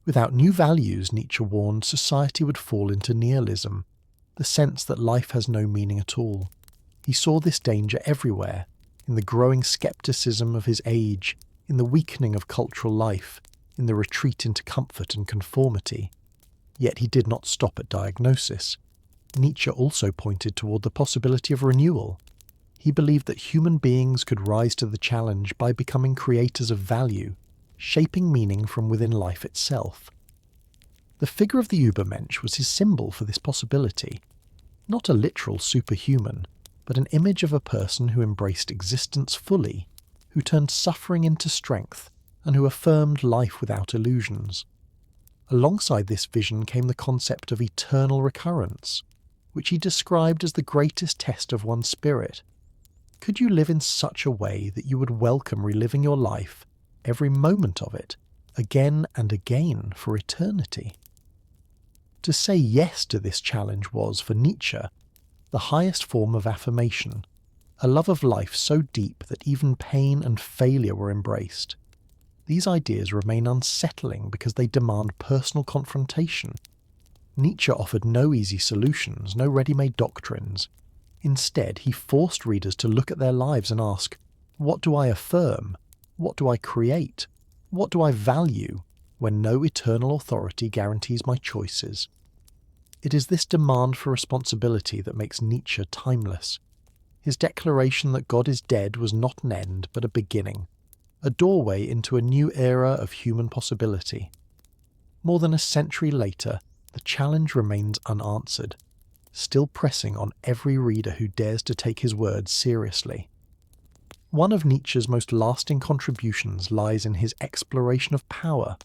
Speaker 1: Without new values, Nietzsche warned, society would fall into nihilism, the sense that life has no meaning at all. He saw this danger everywhere, in the growing skepticism of his age, in the weakening of cultural life, in the retreat into comfort and conformity. Yet he did not stop at diagnosis. Nietzsche also pointed toward the possibility of renewal. He believed that human beings could rise to the challenge by becoming creators of value, shaping meaning from within life itself. The figure of the Übermensch was his symbol for this possibility. Not a literal superhuman, but an image of a person who embraced existence fully, who turned suffering into strength, and who affirmed life without illusions. Alongside this vision came the concept of eternal recurrence, which he described as the greatest test of one's spirit. Could you live in such a way that you would welcome reliving your life, every moment of it, again and again for eternity? To say yes to this challenge was, for Nietzsche, the highest form of affirmation, a love of life so deep that even pain and failure were embraced. These ideas remain unsettling because they demand personal confrontation. Nietzsche offered no easy solutions, no ready-made doctrines. Instead, he forced readers to look at their lives and ask, what do I affirm? What do I create? What do I value when no eternal authority guarantees my choices? It is this demand for responsibility that makes Nietzsche timeless. His declaration that God is dead was not an end, but a beginning, a doorway into a new era of human possibility. More than a century later, the challenge remains unanswered, still pressing on every reader who dares to take his words seriously. One of Nietzsche's most lasting contributions lies in his exploration of power.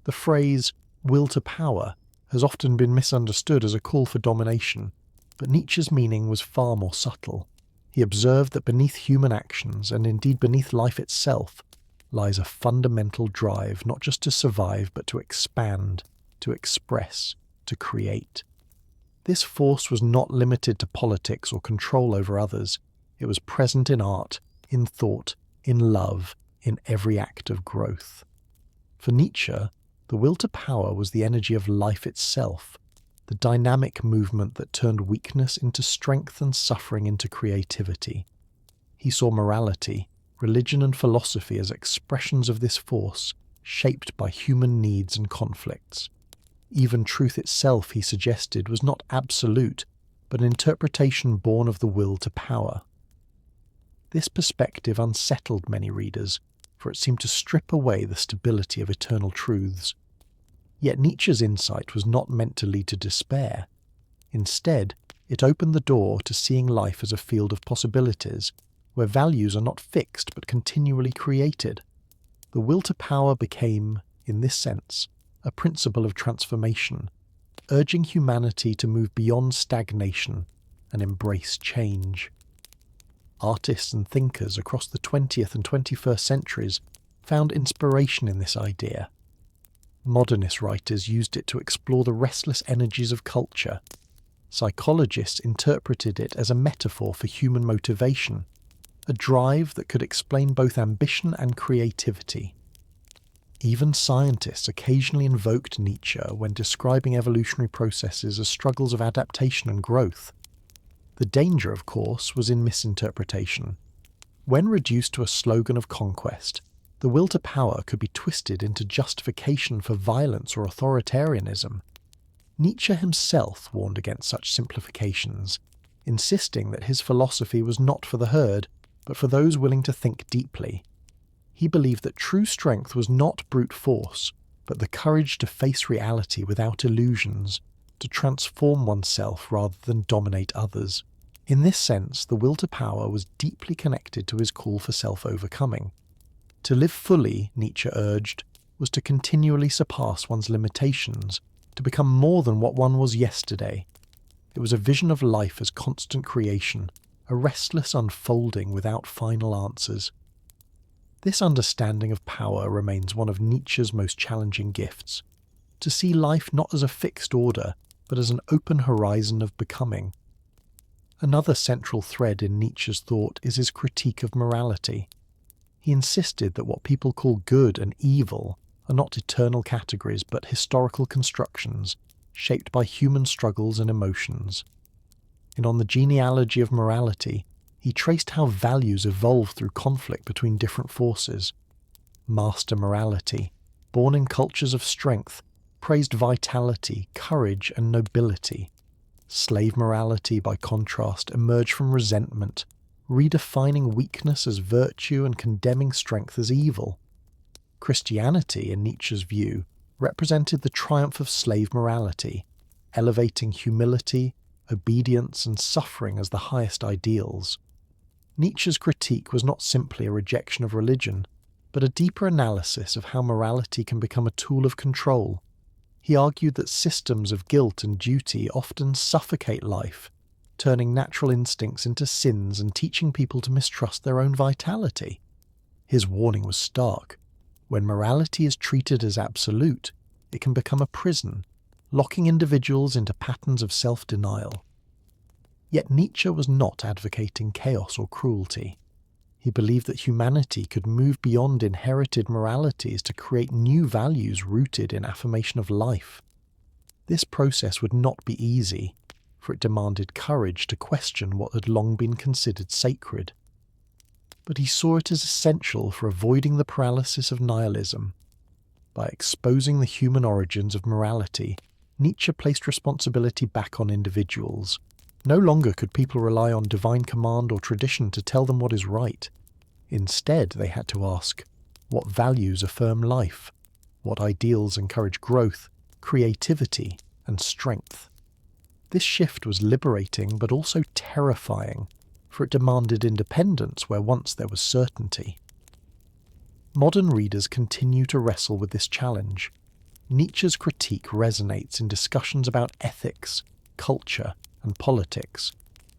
Speaker 1: The phrase, will to power, has often been misunderstood as a call for domination, but Nietzsche's meaning was far more subtle. He observed that beneath human actions, and indeed beneath life itself, lies a fundamental drive not just to survive but to expand, to express, to create. This force was not limited to politics or control over others. It was present in art, in thought, in love, in every act of growth. For Nietzsche, the will to power was the energy of life itself, the dynamic movement that turned weakness into strength and suffering into creativity. He saw morality, religion and philosophy as expressions of this force, shaped by human needs and conflicts. Even truth itself, he suggested, was not absolute, but an interpretation born of the will to power. This perspective unsettled many readers, for it seemed to strip away the stability of eternal truths. Yet Nietzsche's insight was not meant to lead to despair. Instead, it opened the door to seeing life as a field of possibilities, where values are not fixed but continually created. The will to power became, in this sense, a principle of transformation, urging humanity to move beyond stagnation and embrace change. Artists and thinkers across the 20th and 21st centuries found inspiration in this idea. Modernist writers used it to explore the restless energies of culture. Psychologists interpreted it as a metaphor for human motivation, a drive that could explain both ambition and creativity. Even scientists occasionally invoked Nietzsche when describing evolutionary processes as struggles of adaptation and growth. The danger, of course, was in misinterpretation. When reduced to a slogan of conquest, the will to power could be twisted into justification for violence or authoritarianism. Nietzsche himself warned against such simplifications, insisting that his philosophy was not for the herd, but for those willing to think deeply. He believed that true strength was not brute force, but the courage to face reality without illusions, to transform oneself rather than dominate others. In this sense, the will to power was deeply connected to his call for self-overcoming. To live fully, Nietzsche urged, was to continually surpass one's limitations, to become more than what one was yesterday. It was a vision of life as constant creation, a restless unfolding without final answers. This understanding of power remains one of Nietzsche's most challenging gifts. To see life not as a fixed order, but as an open horizon of becoming. Another central thread in Nietzsche's thought is his critique of morality. He insisted that what people call good and evil are not eternal categories but historical constructions, shaped by human struggles and emotions. And on the genealogy of morality, he traced how values evolved through conflict between different forces. Master morality, born in cultures of strength, praised vitality, courage, and nobility. Slave morality, by contrast, emerged from resentment, redefining weakness as virtue and condemning strength as evil. Christianity, in Nietzsche's view, represented the triumph of slave morality, elevating humility, obedience and suffering as the highest ideals. Nietzsche's critique was not simply a rejection of religion, but a deeper analysis of how morality can become a tool of control. He argued that systems of guilt and duty often suffocate life, turning natural instincts into sins and teaching people to mistrust their own vitality. His warning was stark. When morality is treated as absolute, it can become a prison, locking individuals into patterns of self-denial. Yet Nietzsche was not advocating chaos or cruelty. He believed that humanity could move beyond inherited moralities to create new values rooted in affirmation of life. This process would not be easy, for it demanded courage to question what had long been considered sacred. But he saw it as essential for avoiding the paralysis of nihilism. By exposing the human origins of morality, Nietzsche placed responsibility back on individuals. No longer could people rely on divine command or tradition to tell them what is right. Instead, they had to ask, what values affirm life? What ideals encourage growth, creativity, and strength? This shift was liberating but also terrifying, for it demanded independence where once there was certainty. Modern readers continue to wrestle with this challenge. Nietzsche's critique resonates in discussions about ethics, culture, and politics,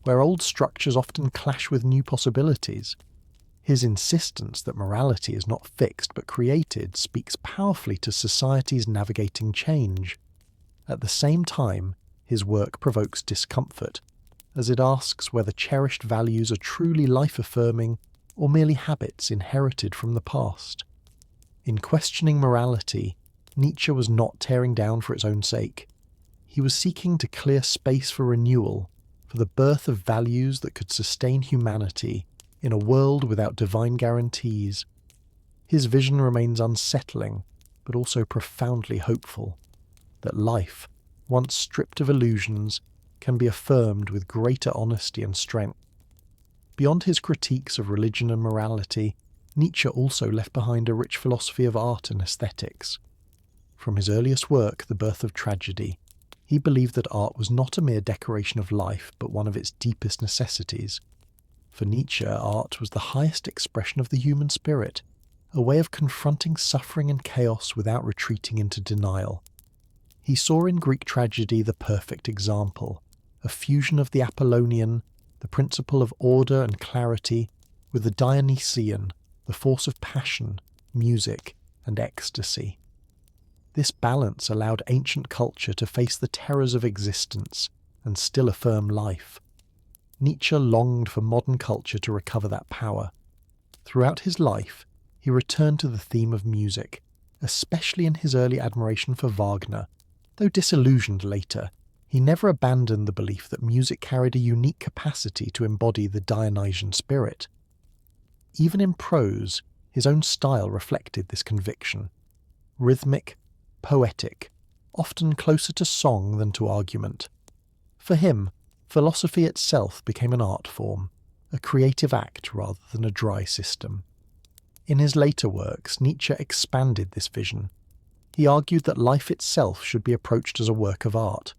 Speaker 1: where old structures often clash with new possibilities. His insistence that morality is not fixed but created speaks powerfully to societies navigating change. At the same time, his work provokes discomfort, as it asks whether cherished values are truly life-affirming or merely habits inherited from the past. In questioning morality, Nietzsche was not tearing down for its own sake. He was seeking to clear space for renewal, for the birth of values that could sustain humanity in a world without divine guarantees. His vision remains unsettling, but also profoundly hopeful, that life, once stripped of illusions, can be affirmed with greater honesty and strength. Beyond his critiques of religion and morality, Nietzsche also left behind a rich philosophy of art and aesthetics. From his earliest work, The Birth of Tragedy, he believed that art was not a mere decoration of life, but one of its deepest necessities. For Nietzsche, art was the highest expression of the human spirit, a way of confronting suffering and chaos without retreating into denial. He saw in Greek tragedy the perfect example, a fusion of the Apollonian, the principle of order and clarity, with the Dionysian, the force of passion, music, and ecstasy. This balance allowed ancient culture to face the terrors of existence and still affirm life. Nietzsche longed for modern culture to recover that power. Throughout his life, he returned to the theme of music, especially in his early admiration for Wagner. Though disillusioned later, he never abandoned the belief that music carried a unique capacity to embody the Dionysian spirit. Even in prose, his own style reflected this conviction. Rhythmic, poetic, often closer to song than to argument. For him, philosophy itself became an art form, a creative act rather than a dry system. In his later works, Nietzsche expanded this vision. He argued that life itself should be approached as a work of art.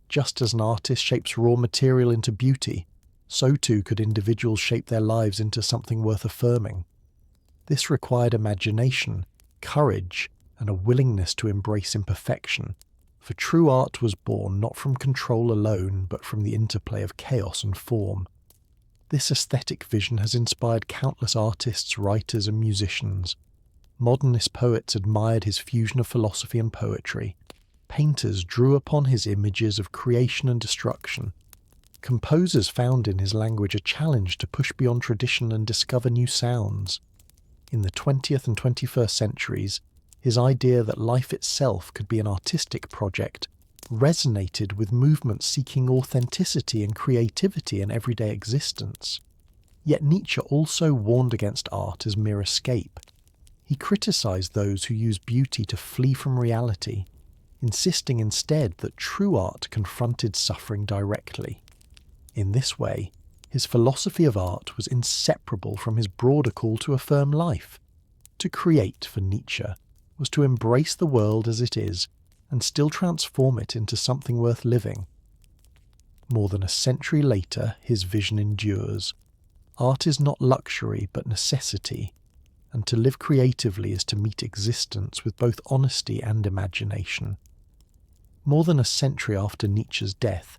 Speaker 1: Just as an artist shapes raw material into beauty, so too could individuals shape their lives into something worth affirming. This required imagination, courage, and a willingness to embrace imperfection, for true art was born not from control alone, but from the interplay of chaos and form. This aesthetic vision has inspired countless artists, writers, and musicians. Modernist poets admired his fusion of philosophy and poetry. Painters drew upon his images of creation and destruction. Composers found in his language a challenge to push beyond tradition and discover new sounds. In the 20th and 21st centuries, his idea that life itself could be an artistic project resonated with movements seeking authenticity and creativity in everyday existence. Yet Nietzsche also warned against art as mere escape. He criticized those who use beauty to flee from reality, insisting instead that true art confronted suffering directly. In this way, his philosophy of art was inseparable from his broader call to affirm life. To create, for Nietzsche, was to embrace the world as it is and still transform it into something worth living. More than a century later, his vision endures. Art is not luxury, but necessity, and to live creatively is to meet existence with both honesty and imagination. More than a century after Nietzsche's death,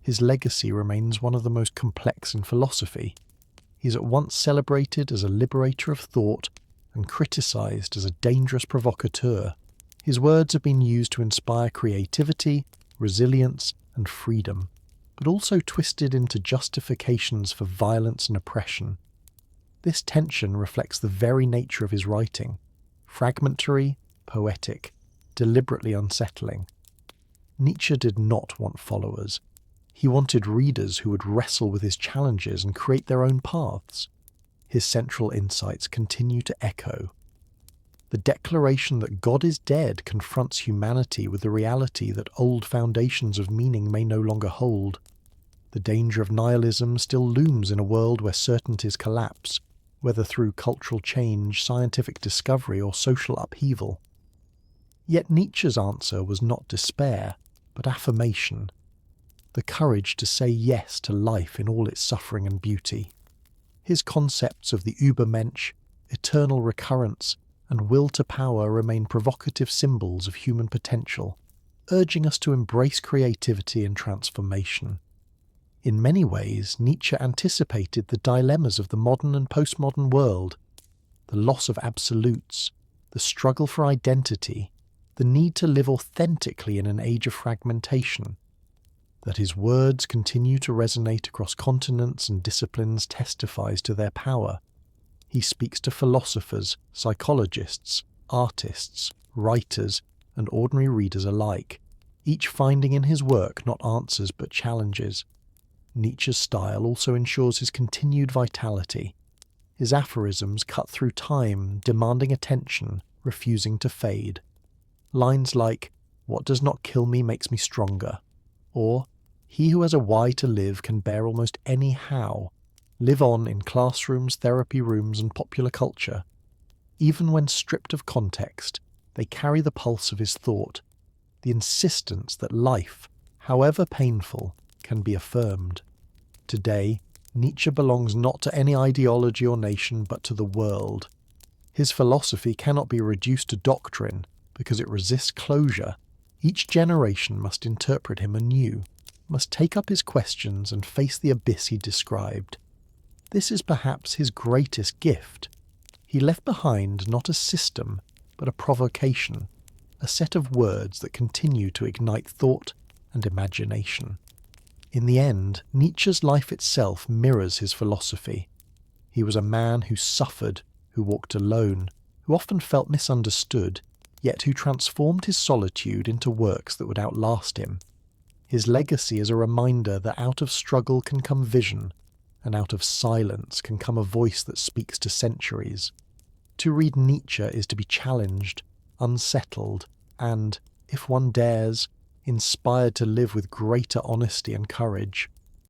Speaker 1: his legacy remains one of the most complex in philosophy. He is at once celebrated as a liberator of thought and criticised as a dangerous provocateur. His words have been used to inspire creativity, resilience, and freedom, but also twisted into justifications for violence and oppression. This tension reflects the very nature of his writing: fragmentary, poetic, deliberately unsettling. Nietzsche did not want followers. He wanted readers who would wrestle with his challenges and create their own paths. His central insights continue to echo. The declaration that God is dead confronts humanity with the reality that old foundations of meaning may no longer hold. The danger of nihilism still looms in a world where certainties collapse, whether through cultural change, scientific discovery, or social upheaval. Yet Nietzsche's answer was not despair, but affirmation. The courage to say yes to life in all its suffering and beauty. His concepts of the Übermensch, eternal recurrence, and will to power remain provocative symbols of human potential, urging us to embrace creativity and transformation. In many ways, Nietzsche anticipated the dilemmas of the modern and postmodern world: the loss of absolutes, the struggle for identity, the need to live authentically in an age of fragmentation. That his words continue to resonate across continents and disciplines testifies to their power. He speaks to philosophers, psychologists, artists, writers, and ordinary readers alike, each finding in his work not answers but challenges. Nietzsche's style also ensures his continued vitality. His aphorisms cut through time, demanding attention, refusing to fade. Lines like, "What does not kill me makes me stronger," or "He who has a why to live can bear almost any how," live on in classrooms, therapy rooms, and popular culture. Even when stripped of context, they carry the pulse of his thought, the insistence that life, however painful, can be affirmed. Today, Nietzsche belongs not to any ideology or nation, but to the world. His philosophy cannot be reduced to doctrine because it resists closure. Each generation must interpret him anew, must take up his questions and face the abyss he described. This is perhaps his greatest gift. He left behind not a system, but a provocation, a set of words that continue to ignite thought and imagination. In the end, Nietzsche's life itself mirrors his philosophy. He was a man who suffered, who walked alone, who often felt misunderstood, yet who transformed his solitude into works that would outlast him. His legacy is a reminder that out of struggle can come vision, and out of silence can come a voice that speaks to centuries. To read Nietzsche is to be challenged, unsettled, and, if one dares, inspired to live with greater honesty and courage.